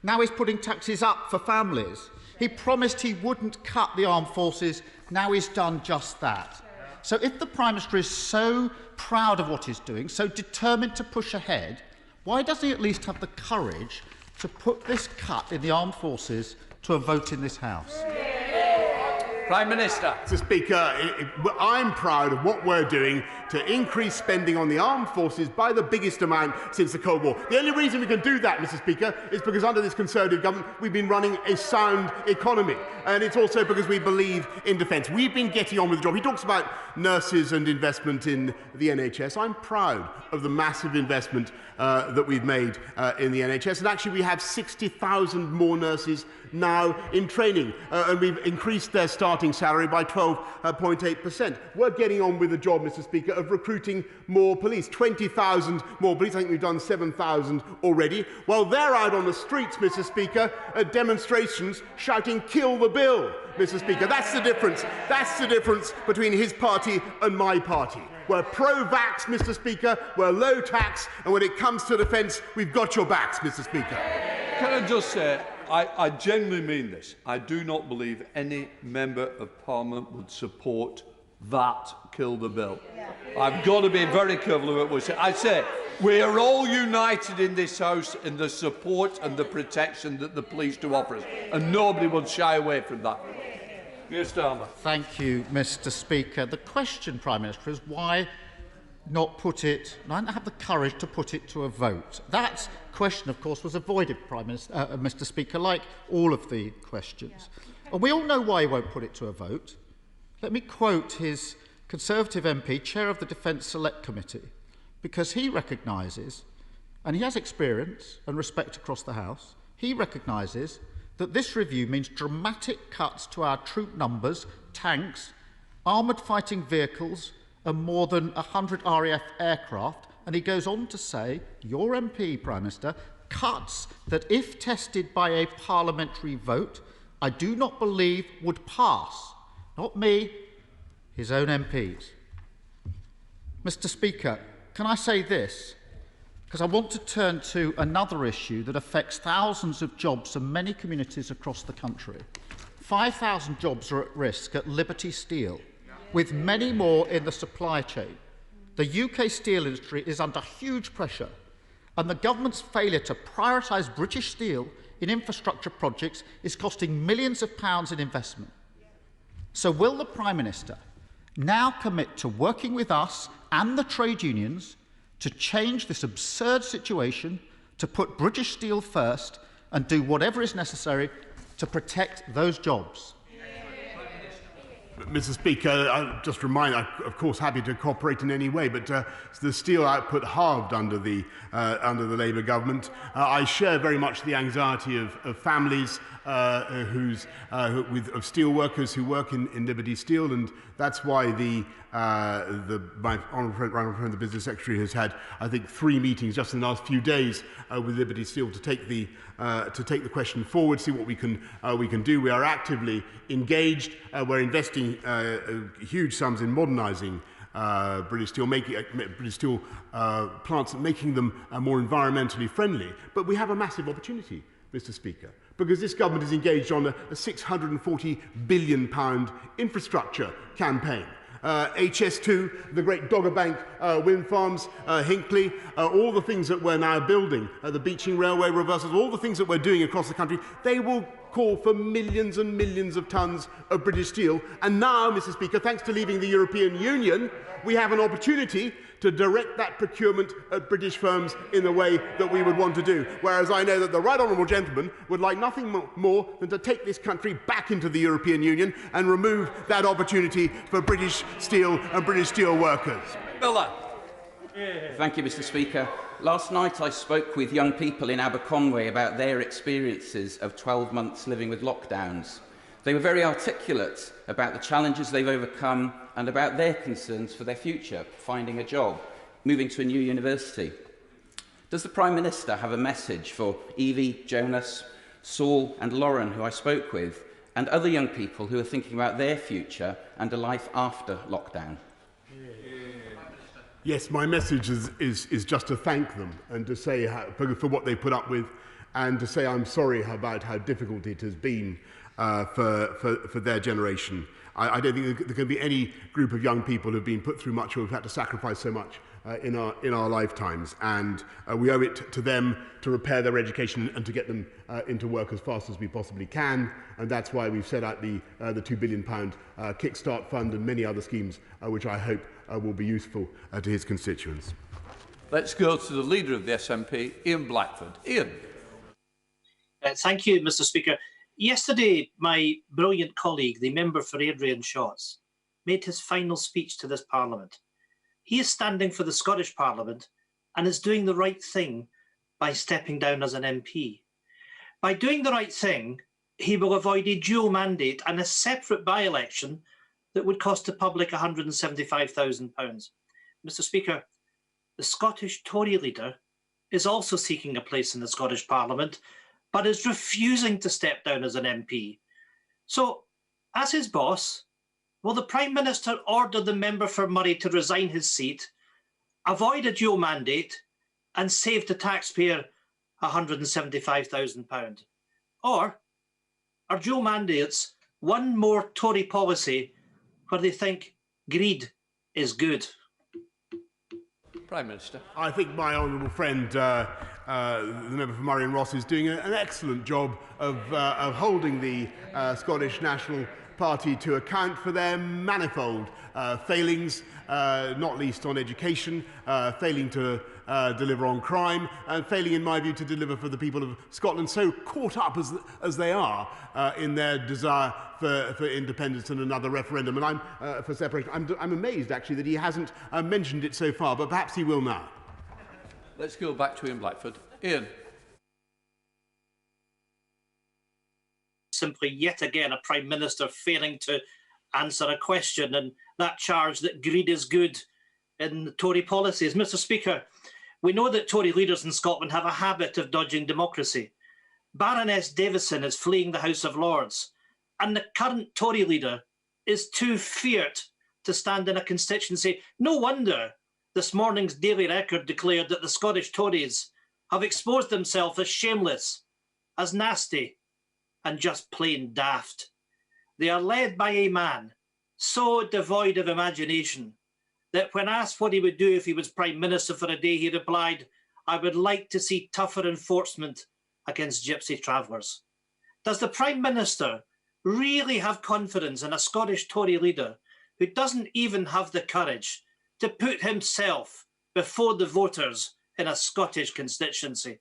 Now he's putting taxes up for families. He promised he wouldn't cut the armed forces. Now he's done just that. So if the Prime Minister is so proud of what he's doing, so determined to push ahead, why doesn't he at least have the courage to put this cut in the armed forces to a vote in this House? Prime Minister. Mr. Speaker, I'm proud of what we're doing to increase spending on the armed forces by the biggest amount since the Cold War. The only reason we can do that, Mr. Speaker, is because under this Conservative government we've been running a sound economy, and it's also because we believe in defence. We've been getting on with the job. He talks about nurses and investment in the NHS. I'm proud of the massive investment that we've made in the NHS, and actually we have 60,000 more nurses now in training, and we've increased their starting salary by 12.8%. We're getting on with the job, Mr. Speaker, of recruiting more police, 20,000 more police. I think we've done 7,000 already. Well, they're out on the streets, Mr. Speaker, at demonstrations shouting, "Kill the bill," Mr. Speaker. That's the difference. That's the difference between his party and my party. We're pro-vax, Mr. Speaker. We're low tax, and when it comes to defence, we've got your backs, Mr. Speaker. Can I just say, I genuinely mean this. I do not believe any member of Parliament would support that kill the bill. I've got to be very careful of what we say. I say we are all united in this House in the support and the protection that the police do offer us, and nobody will shy away from that. Mr. Starmer. Thank you, Mr. Speaker. The question, Prime Minister, is why not have the courage to put it to a vote? That question, of course, was avoided, Mr. Speaker, like all of the questions. And we all know why he won't put it to a vote. Let me quote his Conservative MP, Chair of the Defence Select Committee, because he recognises, and he has experience and respect across the House, he recognises that this review means dramatic cuts to our troop numbers, tanks, armoured fighting vehicles, and more than 100 RAF aircraft. And he goes on to say, your MP, Prime Minister, cuts that, if tested by a parliamentary vote, I do not believe would pass. Not me, his own MPs. Mr. Speaker, can I say this? Because I want to turn to another issue that affects thousands of jobs in many communities across the country. 5,000 jobs are at risk at Liberty Steel. with many more in the supply chain. The UK steel industry is under huge pressure, and the government's failure to prioritise British steel in infrastructure projects is costing millions of pounds in investment. So will the Prime Minister now commit to working with us and the trade unions to change this absurd situation, to put British steel first and do whatever is necessary to protect those jobs? Mr. Speaker, I'll just remind, I'm of course happy to cooperate in any way, but the steel output halved under the Labour government. I share very much the anxiety of families of steel workers who work in Liberty Steel, and that's why my honourable friend, the Business Secretary, has had, I think, 3 meetings just in the last few days with Liberty Steel to take the question forward, see what we can do. We are actively engaged. We're investing huge sums in modernising British Steel plants, making them more environmentally friendly. But we have a massive opportunity, Mr. Speaker, because this government is engaged on a £640 billion infrastructure campaign. HS2, the great Dogger Bank wind farms, Hinkley, all the things that we're now building, the Beeching Railway reversals, all the things that we're doing across the country, they will call for millions and millions of tonnes of British steel. And now, Mr. Speaker, thanks to leaving the European Union, we have an opportunity to direct that procurement at British firms in the way that we would want to do. Whereas I know that the right honourable gentleman would like nothing more than to take this country back into the European Union and remove that opportunity for British steel and British steel workers. Miller. Thank you, Mr. Speaker. Last night I spoke with young people in Aberconwy about their experiences of 12 months living with lockdowns. They were very articulate about the challenges they've overcome and about their concerns for their future, finding a job, moving to a new university. Does the Prime Minister have a message for Evie, Jonas, Saul and Lauren, who I spoke with, and other young people who are thinking about their future and a life after lockdown? Yes, my message is just to thank them and to say for what they put up with, and to say I'm sorry about how difficult it has been for their generation. I don't think there can be any group of young people who have been put through much or have had to sacrifice so much in our lifetimes, and we owe it to them to repair their education and to get them into work as fast as we possibly can, and that's why we've set out the £2 billion Kickstart Fund and many other schemes which I hope will be useful to his constituents. Let's go to the Leader of the SNP, Ian Blackford. Ian. Thank you, Mr. Speaker. Yesterday, my brilliant colleague, the member for Airdrie and Shotts, made his final speech to this Parliament. He is standing for the Scottish Parliament and is doing the right thing by stepping down as an MP. By doing the right thing, he will avoid a dual mandate and a separate by-election that would cost the public £175,000. Mr. Speaker, the Scottish Tory leader is also seeking a place in the Scottish Parliament, but is refusing to step down as an MP. So, as his boss, will the Prime Minister order the member for Moray to resign his seat, avoid a dual mandate, and save the taxpayer £175,000? Or are dual mandates one more Tory policy where they think greed is good? Prime Minister. I think my honourable friend, the member for Murray and Ross, is doing an excellent job of holding the Scottish National Party to account for their manifold failings, not least on education, failing to deliver on crime, and failing, in my view, to deliver for the people of Scotland, so caught up as they are in their desire for independence and another referendum. And I'm for separation. I'm amazed, actually, that he hasn't mentioned it so far, but perhaps he will now. Let's go back to Ian Blackford. Ian. Simply yet again a Prime Minister failing to answer a question, and that charge that greed is good in the Tory policies. Mr. Speaker, we know that Tory leaders in Scotland have a habit of dodging democracy. Baroness Davison is fleeing the House of Lords, and the current Tory leader is too feared to stand in a constituency. No wonder this morning's Daily Record declared that the Scottish Tories have exposed themselves as shameless, as nasty, and just plain daft. They are led by a man so devoid of imagination that when asked what he would do if he was Prime Minister for a day, he replied, "I would like to see tougher enforcement against gypsy travellers." Does the Prime Minister really have confidence in a Scottish Tory leader who doesn't even have the courage to put himself before the voters in a Scottish constituency?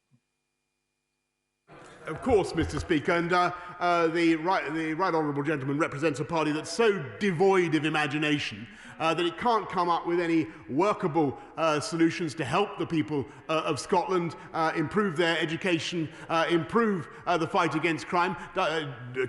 Of course, Mr. Speaker, and the right honourable gentleman represents a party that's so devoid of imagination that it can't come up with any workable solutions to help the people of Scotland improve their education, improve the fight against crime,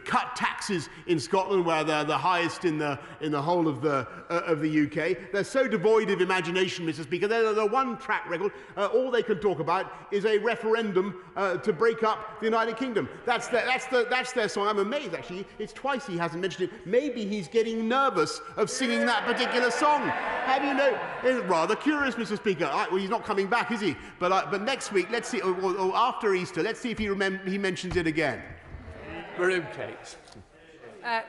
cut taxes in Scotland where they're the highest in the whole of the UK. They're so devoid of imagination, Mr. Speaker. They're the one track record. All they can talk about is a referendum to break up the United Kingdom. That's their song. I'm amazed, actually. It's twice he hasn't mentioned it. Maybe he's getting nervous of singing that particular song. Have you know? It's rather curious, Mr. Speaker. Well, he's not coming back, is he? But next week, let's see, or after Easter, let's see if he mentions it again. Miriam Cates.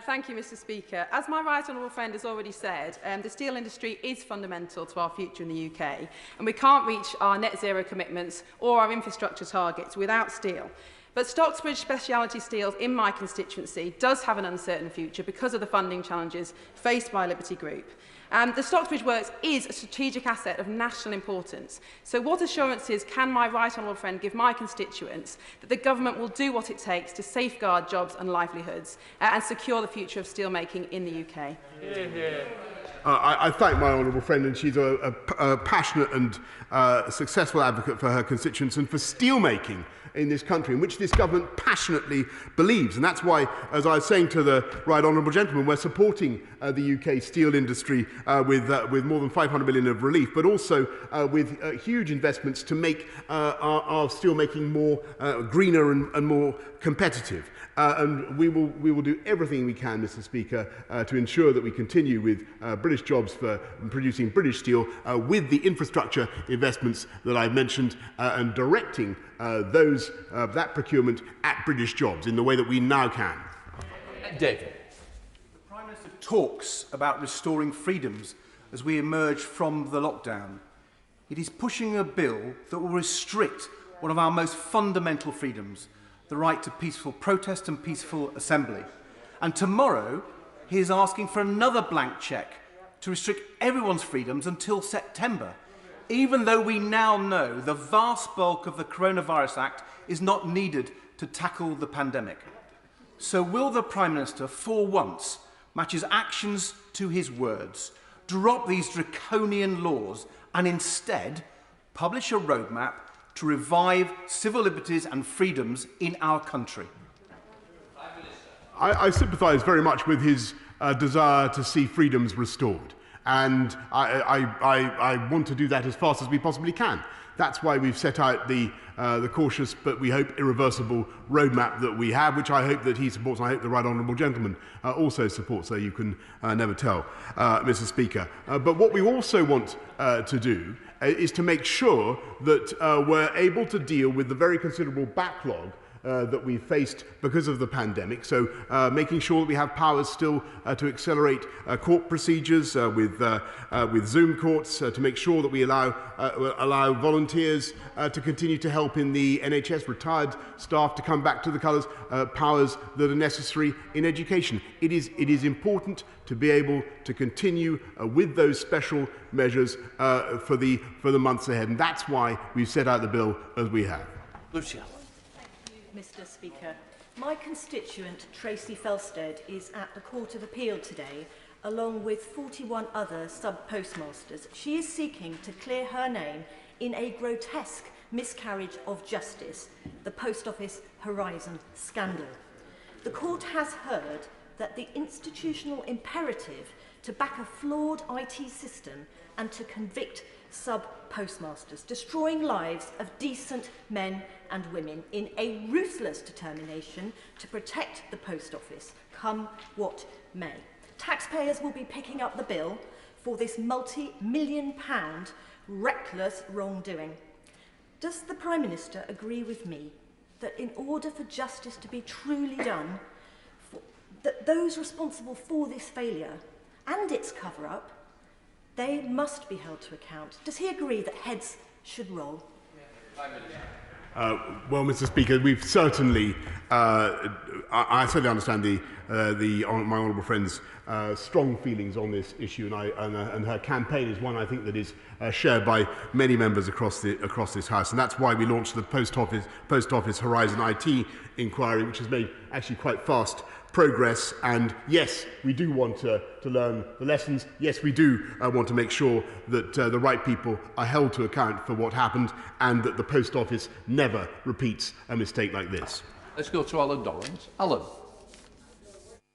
Thank you, Mr. Speaker. As my right honourable friend has already said, the steel industry is fundamental to our future in the UK, and we can't reach our net zero commitments or our infrastructure targets without steel. But Stocksbridge Speciality Steels in my constituency does have an uncertain future because of the funding challenges faced by Liberty Group. The Stocksbridge Works is a strategic asset of national importance. So what assurances can my right honourable friend give my constituents that the government will do what it takes to safeguard jobs and livelihoods and secure the future of steelmaking in the UK? I thank my honourable friend, and she's a passionate and successful advocate for her constituents and for steelmaking in this country, in which this government passionately believes. And that's why, as I was saying to the right honourable gentleman, we're supporting the UK steel industry with more than 500 million of relief, but also with huge investments to make our steelmaking more greener and more competitive. And we will do everything we can, Mr. Speaker, to ensure that we continue with British jobs for producing British steel with the infrastructure investments that I've mentioned and directing that procurement at British jobs in the way that we now can. David. The Prime Minister talks about restoring freedoms as we emerge from the lockdown. It is pushing a bill that will restrict one of our most fundamental freedoms, the right to peaceful protest and peaceful assembly. And tomorrow, he is asking for another blank cheque to restrict everyone's freedoms until September, even though we now know the vast bulk of the Coronavirus Act is not needed to tackle the pandemic. So will the Prime Minister, for once, match his actions to his words, drop these draconian laws and instead publish a roadmap to revive civil liberties and freedoms in our country? I sympathise very much with his desire to see freedoms restored. And I want to do that as fast as we possibly can. That's why we've set out the cautious but we hope irreversible roadmap that we have, which I hope that he supports, and I hope the right honourable gentleman also supports, so you can never tell, Mr. Speaker. But what we also want to do is to make sure that we're able to deal with the very considerable backlog that we faced because of the pandemic. So making sure that we have powers still to accelerate court procedures with Zoom courts, to make sure that we allow volunteers to continue to help in the NHS, retired staff to come back to the colours, powers that are necessary in education. It is important to be able to continue with those special measures for the months ahead, and that's why we've set out the bill as we have. Lucia. Mr. Speaker, my constituent Tracy Felstead is at the Court of Appeal today, along with 41 other sub-postmasters. She is seeking to clear her name in a grotesque miscarriage of justice, the Post Office Horizon scandal. The court has heard that the institutional imperative to back a flawed IT system and to convict sub-postmasters, destroying lives of decent men and women in a ruthless determination to protect the Post Office, come what may. Taxpayers will be picking up the bill for this multi-million-pound reckless wrongdoing. Does the Prime Minister agree with me that in order for justice to be truly done, that those responsible for this failure and its cover-up, they must be held to account. Does he agree that heads should roll? Well, Mr. Speaker, we've certainly, I certainly understand my honourable friend's strong feelings on this issue, and her campaign is one I think that is shared by many members across this House, and that's why we launched the Post Office Horizon IT inquiry, which has made actually quite fast progress. And yes, we do want to learn the lessons. Yes, we do want to make sure that the right people are held to account for what happened, and that the Post Office never repeats a mistake like this. Let's go to Alan Dollins. Alan.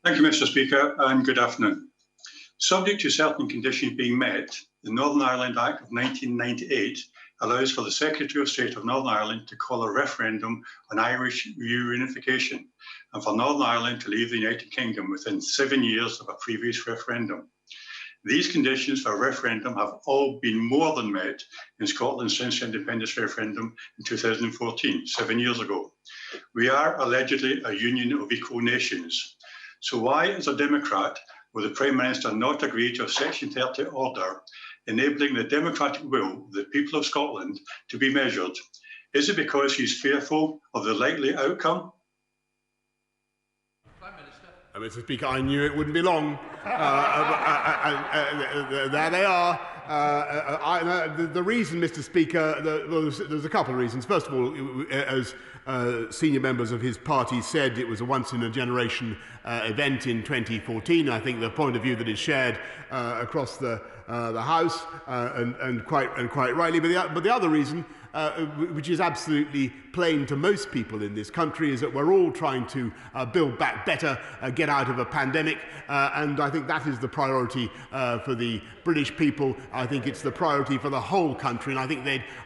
Thank you, Mr. Speaker, and good afternoon. Subject to certain conditions being met, the Northern Ireland Act of 1998 allows for the Secretary of State of Northern Ireland to call a referendum on Irish reunification, and for Northern Ireland to leave the United Kingdom within 7 years of a previous referendum. These conditions for a referendum have all been more than met in Scotland since the independence referendum in 2014, 7 years ago. We are allegedly a union of equal nations. So why, as a Democrat, will the Prime Minister not agree to a Section 30 order enabling the democratic will of the people of Scotland to be measured? Is it because he's fearful of the likely outcome? Mr. Speaker, I knew it wouldn't be long. There they are. The reason, Mr. Speaker, there's a couple of reasons. First of all, as senior members of his party said, it was a once-in-a-generation event in 2014. I think the point of view that is shared across the House, and quite rightly. But the other reason, which is absolutely plain to most people in this country, is that we're all trying to build back better, get out of a pandemic, and I think that is the priority for the British people. I think it's the priority for the whole country, and I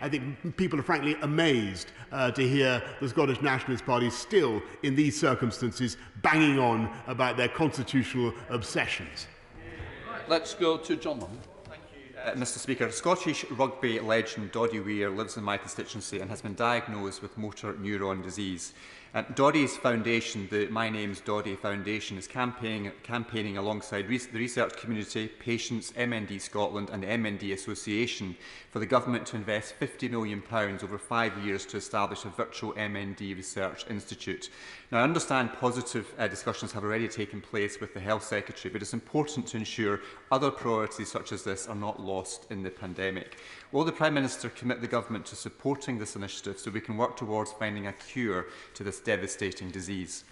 think people are frankly amazed to hear the Scottish Nationalist Party still, in these circumstances, banging on about their constitutional obsessions. Let's go to John Long. Mr. Speaker, Scottish rugby legend Doddy Weir lives in my constituency and has been diagnosed with motor neuron disease. Doddy's foundation, the My Name's Doddy Foundation, is campaigning alongside the research community, patients, MND Scotland and the MND Association for the government to invest £50 million over 5 years to establish a virtual MND research institute. Now, I understand positive discussions have already taken place with the Health Secretary, but it's important to ensure other priorities such as this are not lost in the pandemic. Will the Prime Minister commit the government to supporting this initiative so we can work towards finding a cure to this devastating disease?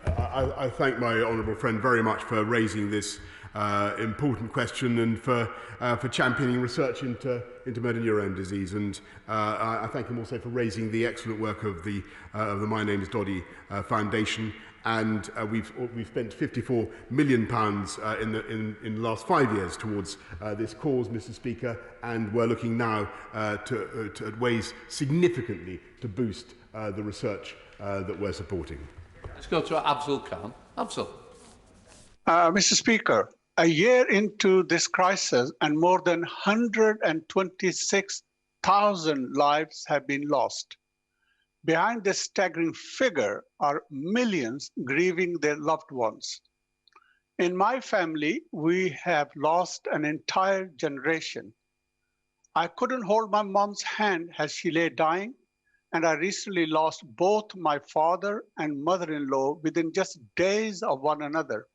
I thank my honourable friend very much for raising this important question and for championing research into motor neurone disease, and I thank him also for raising the excellent work of the My Name's Doddy Foundation. And we've spent £54 million in the last 5 years towards this cause, Mr. Speaker, and we're looking now at ways significantly to boost the research that we're supporting. Let's go to Afzal Khan. Afzal. Mr. Speaker, a year into this crisis and more than 126,000 lives have been lost. Behind this staggering figure are millions grieving their loved ones. In my family, we have lost an entire generation. I couldn't hold my mom's hand as she lay dying, and I recently lost both my father and mother-in-law within just days of one another.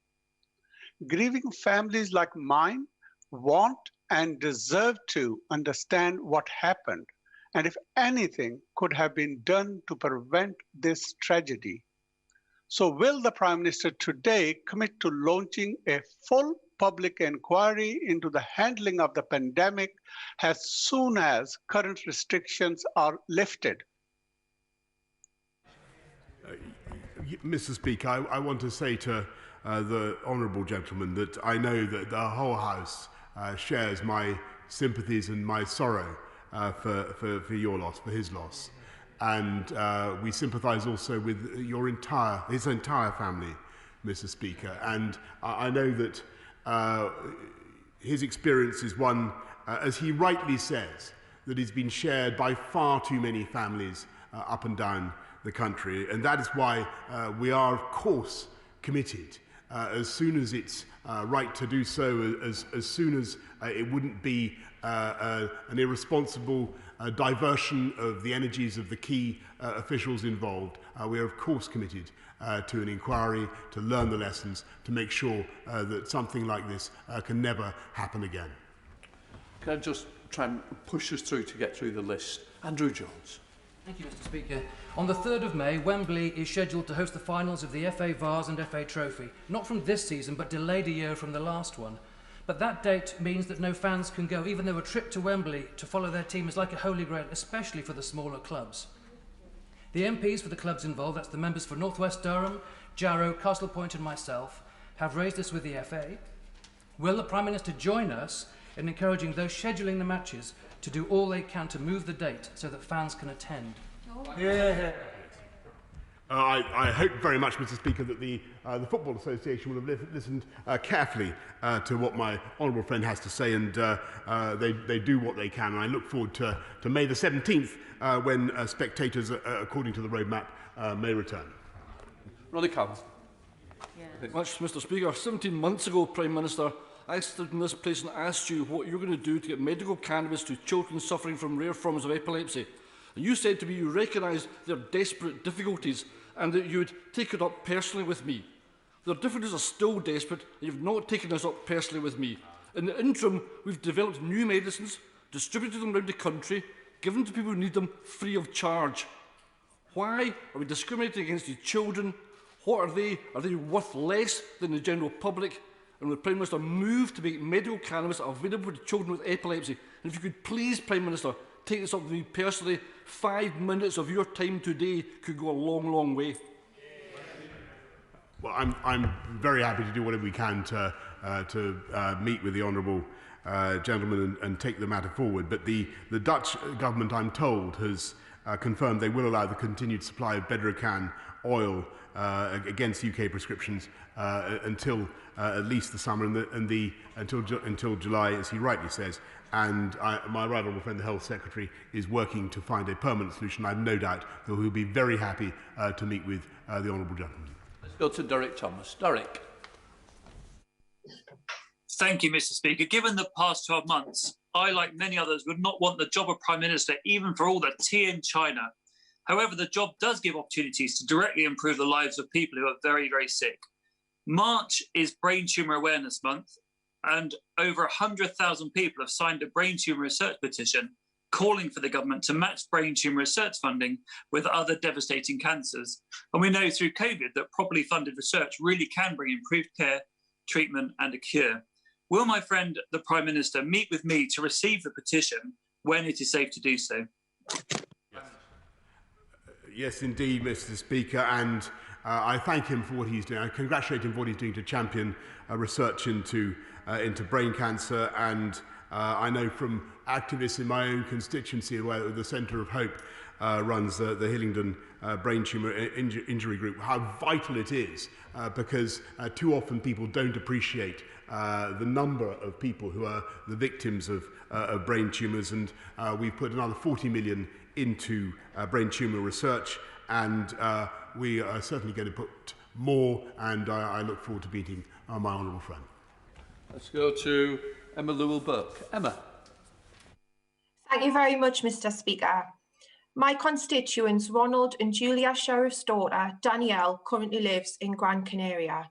Grieving families like mine want and deserve to understand what happened, and if anything could have been done to prevent this tragedy. So will the Prime Minister today commit to launching a full public inquiry into the handling of the pandemic as soon as current restrictions are lifted? Mr. Speaker, I want to say to the honourable gentleman that I know that the whole House shares my sympathies and my sorrow for your loss, for his loss, and we sympathise also with his entire family, Mr. Speaker. And I know that his experience is one, as he rightly says, that has been shared by far too many families up and down the country, and that is why we are, of course, committed as soon as it's right to do so, as soon as it wouldn't be an irresponsible diversion of the energies of the key officials involved. We are of course committed to an inquiry, to learn the lessons, to make sure that something like this can never happen again. Can I just try and push us through to get through the list? Andrew Jones. Thank you, Mr. Speaker. On the 3rd of May, Wembley is scheduled to host the finals of the FA Vase and FA Trophy, not from this season, but delayed a year from the last one. But that date means that no fans can go, even though a trip to Wembley to follow their team is like a holy grail, especially for the smaller clubs. The MPs for the clubs involved, that's the members for North West Durham, Jarrow, Castle Point and myself, have raised this with the FA. Will the Prime Minister join us in encouraging those scheduling the matches to do all they can to move the date so that fans can attend? Yeah. I hope very much, Mr. Speaker, that the Football Association will have listened carefully to what my honourable friend has to say, and they do what they can. And I look forward to May the 17th, when spectators, according to the roadmap, may return. Roddy Cowell. Much, Mr. Speaker. 17 months ago, Prime Minister, I stood in this place and asked you what you're going to do to get medical cannabis to children suffering from rare forms of epilepsy. And you said to me you recognise their desperate difficulties and that you would take it up personally with me. Their difficulties are still desperate, and you've not taken this up personally with me. In the interim, we've developed new medicines, distributed them around the country, given to people who need them free of charge. Why are we discriminating against these children? What are they? Are they worth less than the general public? And will the Prime Minister move to make medical cannabis available to children with epilepsy? And if you could please, Prime Minister, take this up with me personally, 5 minutes of your time today could go a long, long way. Well, I'm very happy to do whatever we can to meet with the honourable gentleman and take the matter forward. But the Dutch government, I'm told, has confirmed they will allow the continued supply of Bedrocan oil against UK prescriptions until at least the summer until July, as he rightly says. And my right honourable friend, the Health Secretary, is working to find a permanent solution. I have no doubt that we will be very happy to meet with the honourable gentleman. Let's go to Derek Thomas. Derek. Thank you, Mr. Speaker. Given the past 12 months, I, like many others, would not want the job of Prime Minister, even for all the tea in China. However, the job does give opportunities to directly improve the lives of people who are very, very sick. March is Brain Tumour Awareness Month, and over 100,000 people have signed a brain tumour research petition calling for the government to match brain tumour research funding with other devastating cancers. And we know through COVID that properly funded research really can bring improved care, treatment and a cure. Will my friend, the Prime Minister, meet with me to receive the petition when it is safe to do so? Yes, indeed, Mr. Speaker, and I thank him for what he's doing. I congratulate him for what he's doing to champion research into brain cancer, and I know from activists in my own constituency, where the Centre of Hope runs the Hillingdon Brain Tumour Injury Group, how vital it is, because too often people don't appreciate the number of people who are the victims of brain tumours, and we've put another 40 million into brain tumour research, and we are certainly going to put more, and I look forward to meeting my honourable friend. Let's go to Emma Lewell-Burke. Emma. Thank you very much, Mr. Speaker. My constituents, Ronald and Julia Sheriff's daughter, Danielle, currently lives in Gran Canaria.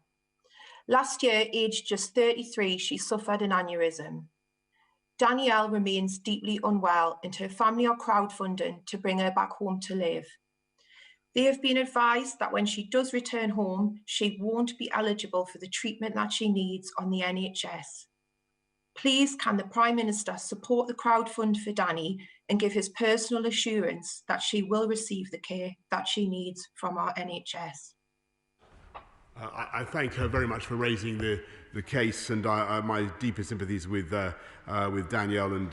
Last year, aged just 33, she suffered an aneurysm. Danielle remains deeply unwell, and her family are crowdfunding to bring her back home to live. They have been advised that when she does return home, she won't be eligible for the treatment that she needs on the NHS. Please, can the Prime Minister support the crowdfund for Danny and give his personal assurance that she will receive the care that she needs from our NHS? I thank her very much for raising the case, and my deepest sympathies with Danielle and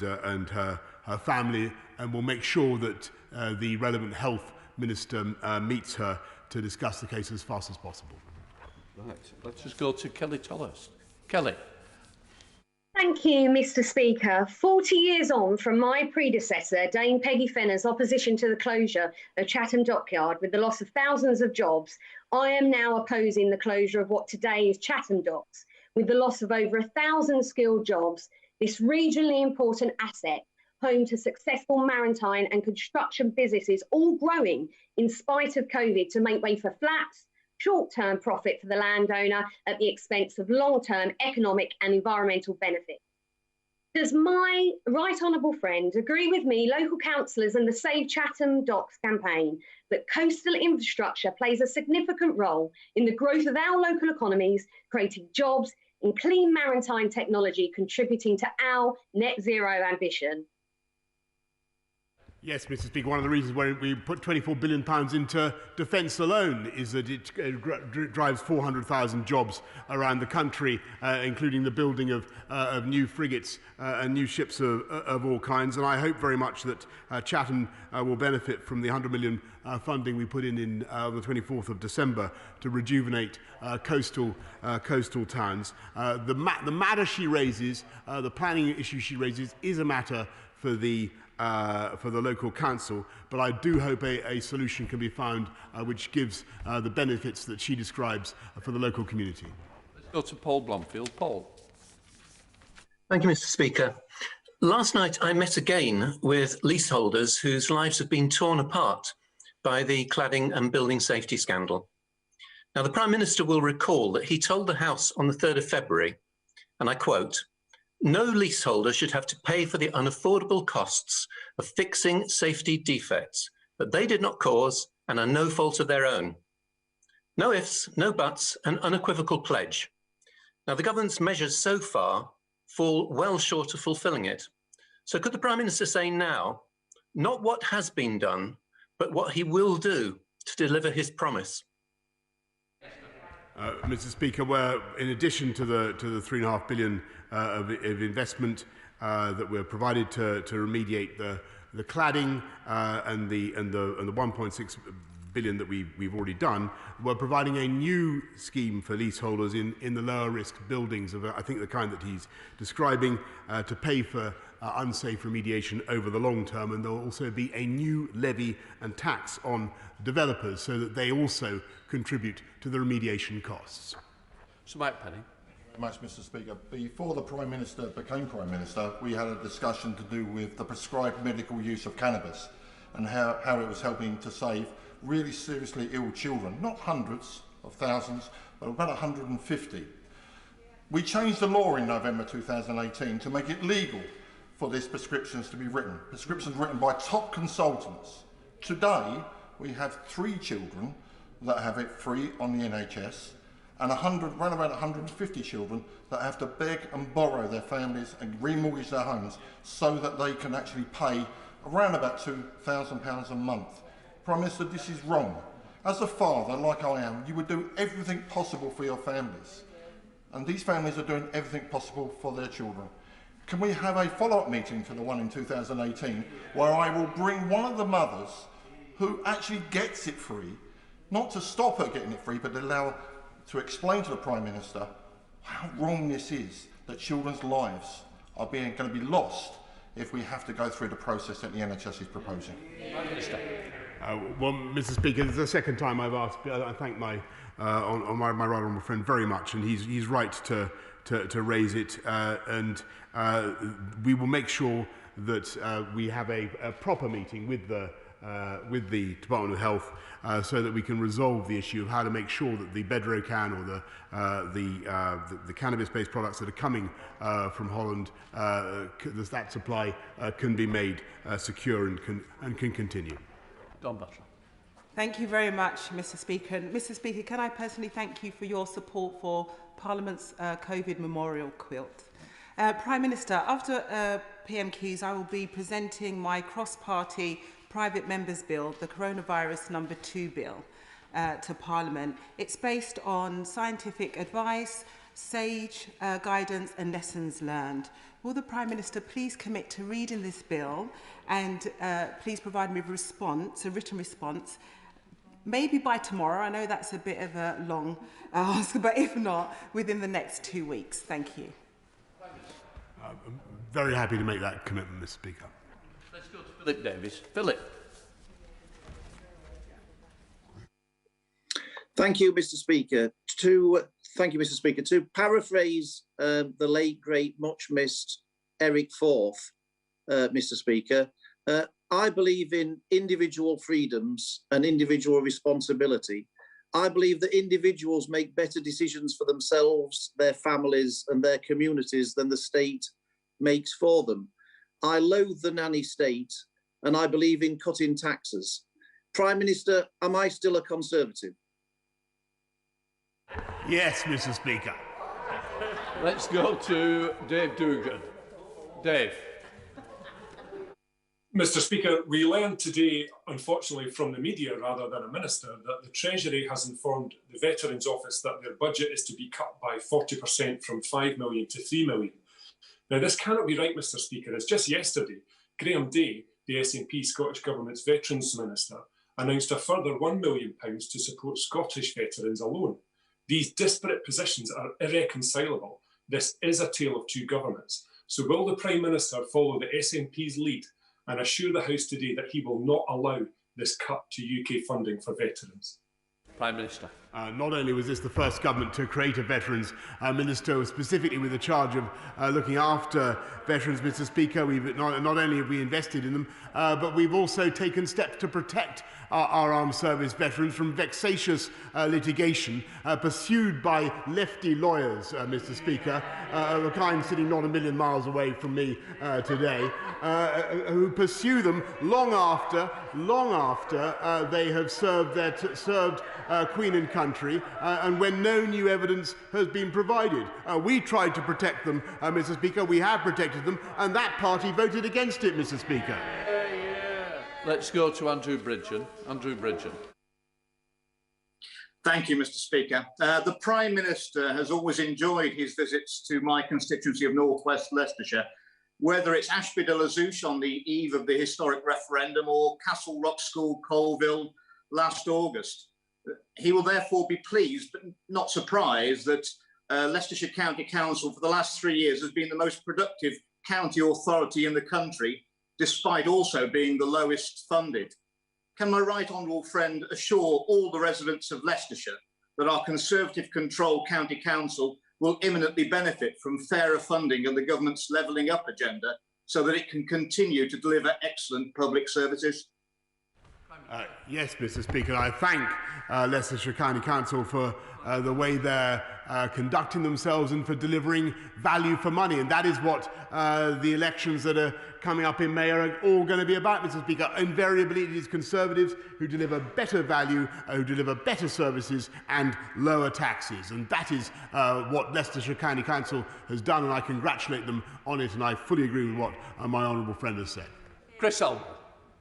her family, and will make sure that the relevant health Minister meets her to discuss the case as fast as possible. Right, let's just go to Kelly Tolhurst. Kelly. Thank you, Mr. Speaker. 40 years on from my predecessor, Dame Peggy Fenner's opposition to the closure of Chatham Dockyard with the loss of thousands of jobs, I am now opposing the closure of what today is Chatham Docks, with the loss of over 1,000 skilled jobs. This regionally important asset, home to successful maritime and construction businesses, all growing in spite of COVID to make way for flats, short-term profit for the landowner at the expense of long-term economic and environmental benefit. Does my right honourable friend agree with me, local councillors and the Save Chatham Docks campaign, that coastal infrastructure plays a significant role in the growth of our local economies, creating jobs in clean maritime technology, contributing to our net zero ambition? Yes, Mr. Speaker, one of the reasons why we put £24 billion into defence alone is that it drives 400,000 jobs around the country, including the building of new frigates and new ships of all kinds. And I hope very much that Chatham will benefit from the £100 million funding we put in the 24th of December to rejuvenate coastal towns. The matter she raises, the planning issue she raises, is a matter for the local council, but I do hope a solution can be found which gives the benefits that she describes for the local community. Let's go to Paul Blomfield. Paul. Thank you, Mr. Speaker. Last night I met again with leaseholders whose lives have been torn apart by the cladding and building safety scandal. Now, the Prime Minister will recall that he told the House on the 3rd of February, and I quote, "No leaseholder should have to pay for the unaffordable costs of fixing safety defects that they did not cause and are no fault of their own. No ifs, no buts, an unequivocal pledge." Now, the government's measures so far fall well short of fulfilling it. So could the Prime Minister say now, not what has been done, but what he will do to deliver his promise? Mr. Speaker, where in addition to the £3.5 billion of investment that we're provided to remediate the cladding and the 1.6 billion that we've already done, we're providing a new scheme for leaseholders in the lower risk buildings of I think the kind that he's describing to pay for unsafe remediation over the long term, and there will also be a new levy and tax on developers so that they also contribute to the remediation costs. Sir Mike Penny. Very much, Mr. Speaker. Before the Prime Minister became Prime Minister, we had a discussion to do with the prescribed medical use of cannabis and how it was helping to save really seriously ill children, not hundreds of thousands, but about 150. We changed the law in November 2018 to make it legal for these prescriptions to be written, prescriptions written by top consultants. Today, we have 3 children that have it free on the NHS, and around about 150 children that have to beg and borrow their families and remortgage their homes so that they can actually pay around about £2,000 a month. Prime Minister, this is wrong. As a father, like I am, you would do everything possible for your families. And these families are doing everything possible for their children. Can we have a follow-up meeting to the one in 2018 where I will bring one of the mothers who actually gets it free, not to stop her getting it free, but to explain to the Prime Minister how wrong this is, that children's lives are going to be lost if we have to go through the process that the NHS is proposing. Well, Mr. Speaker, this is the second time I've asked. I thank my right honourable friend very much, and he's right to raise it, and we will make sure that we have a proper meeting with the Department of Health so that we can resolve the issue of how to make sure that the Bedrocan or the cannabis-based products that are coming from Holland, that supply can be made secure and can continue. Don Butler. Thank you very much, Mr. Speaker. And Mr. Speaker, can I personally thank you for your support for Parliament's COVID memorial quilt. Prime Minister, after PMQs, I will be presenting my cross-party private members' bill, the Coronavirus No. 2 bill, to Parliament. It's based on scientific advice, sage guidance and lessons learned. Will the Prime Minister please commit to reading this bill and please provide me with a written response, maybe by tomorrow? I know that's a bit of a long ask, but if not, within the next 2 weeks. Thank you. I'm very happy to make that commitment, Mr. Speaker. Let's go to Philip Davis. Philip. Thank you, Mr. Speaker. To paraphrase the late, great, much missed Eric Forth, Mr. Speaker, I believe in individual freedoms and individual responsibility. I believe that individuals make better decisions for themselves, their families and their communities than the state makes for them. I loathe the nanny state and I believe in cutting taxes. Prime Minister, am I still a Conservative? Yes, Mr. Speaker. Let's go to Dave Dugan. Dave. Mr. Speaker, we learned today, unfortunately from the media rather than a minister, that the Treasury has informed the Veterans Office that their budget is to be cut by 40% from 5 million to 3 million. Now, this cannot be right, Mr. Speaker, as just yesterday, Graham Day, the SNP Scottish Government's Veterans Minister, announced a further £1 million to support Scottish veterans alone. These disparate positions are irreconcilable. This is a tale of two governments. So will the Prime Minister follow the SNP's lead and assure the House today that he will not allow this cut to UK funding for veterans? Prime Minister. Not only was this the first government to create a Veterans Minister specifically with the charge of looking after veterans, Mr. Speaker, not only have we invested in them, but we've also taken steps to protect our armed service veterans from vexatious litigation pursued by lefty lawyers, Mr. Speaker, of a kind sitting not a million miles away from me today, who pursue them long after they have served Queen and country, and when no new evidence has been provided. We tried to protect them, Mr. Speaker. We have protected them, and that party voted against it, Mr. Speaker. Let's go to Andrew Bridgen. Andrew Bridgen. Thank you, Mr. Speaker. The Prime Minister has always enjoyed his visits to my constituency of North West Leicestershire, whether it's Ashby de la Zouch on the eve of the historic referendum or Castle Rock School, Colville, last August. He will therefore be pleased, but not surprised, that Leicestershire County Council for the last 3 years has been the most productive county authority in the country, despite also being the lowest funded. Can my right honourable friend assure all the residents of Leicestershire that our Conservative-controlled County Council will imminently benefit from fairer funding and the government's levelling up agenda so that it can continue to deliver excellent public services? Yes, Mr. Speaker. I thank Leicestershire County Council for the way they're conducting themselves and for delivering value for money. And that is what the elections that are coming up in May are all going to be about, Mr. Speaker. Invariably, it is Conservatives who deliver better value, who deliver better services and lower taxes. And that is what Leicestershire County Council has done, and I congratulate them on it, and I fully agree with what my honourable friend has said. Chris Elmer.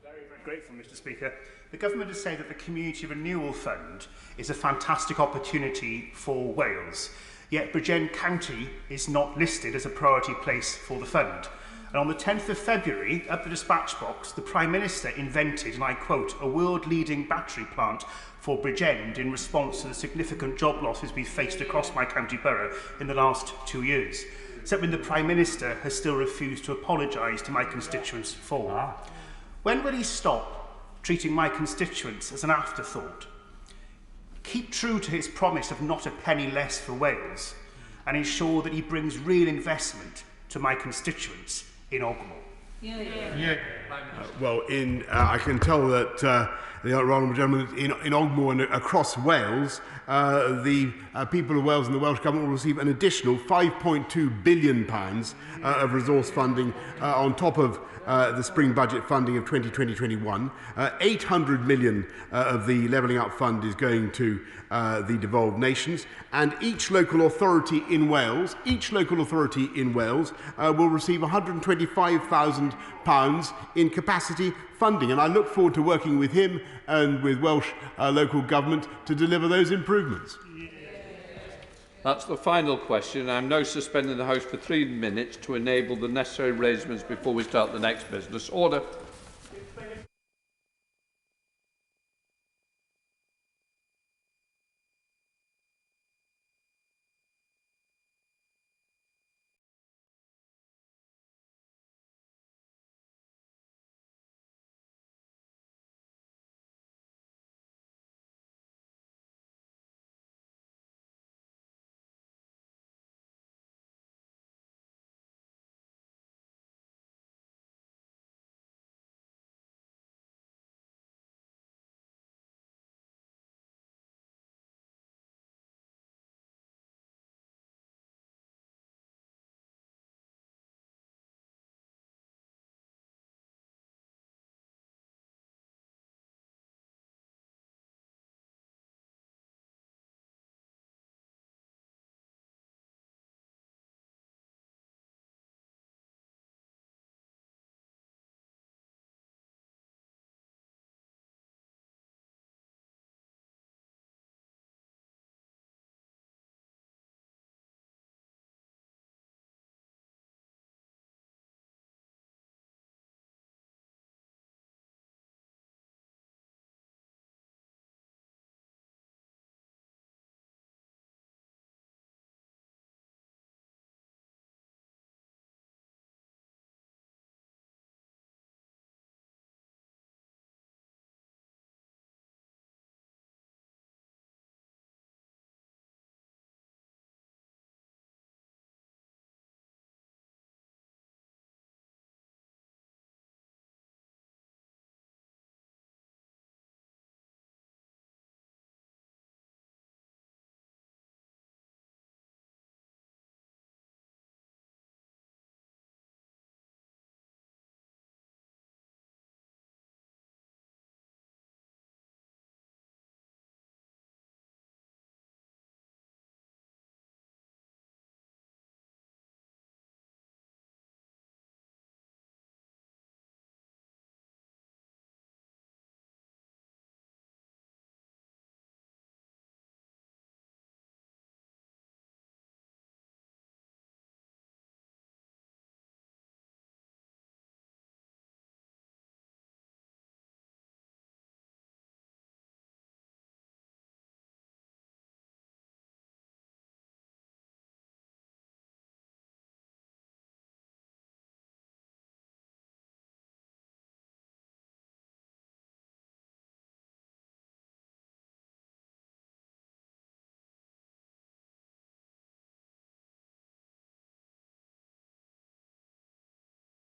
Very grateful, Mr. Speaker. The government has said that the Community Renewal Fund is a fantastic opportunity for Wales, yet Bridgend County is not listed as a priority place for the fund. And on the 10th of February, at the dispatch box, the Prime Minister invented, and I quote, a world-leading battery plant for Bridgend in response to the significant job losses we've faced across my county borough in the last 2 years, something the Prime Minister has still refused to apologise to my constituents for. When will he stop treating my constituents as an afterthought, keep true to his promise of not a penny less for Wales, and ensure that he brings real investment to my constituents in Ogmore? Well, I can tell that the honourable gentleman in Ogmore and across Wales, the people of Wales and the Welsh Government will receive an additional £5.2 billion of resource funding on top of the spring budget funding of 2020-21. 800 million of the Levelling Up Fund is going to the devolved nations, and each local authority in Wales will receive £125,000 in capacity funding, and I look forward to working with him and with Welsh local government to deliver those improvements. That's the final question. I'm now suspending the House for 3 minutes to enable the necessary arrangements before we start the next business. Order.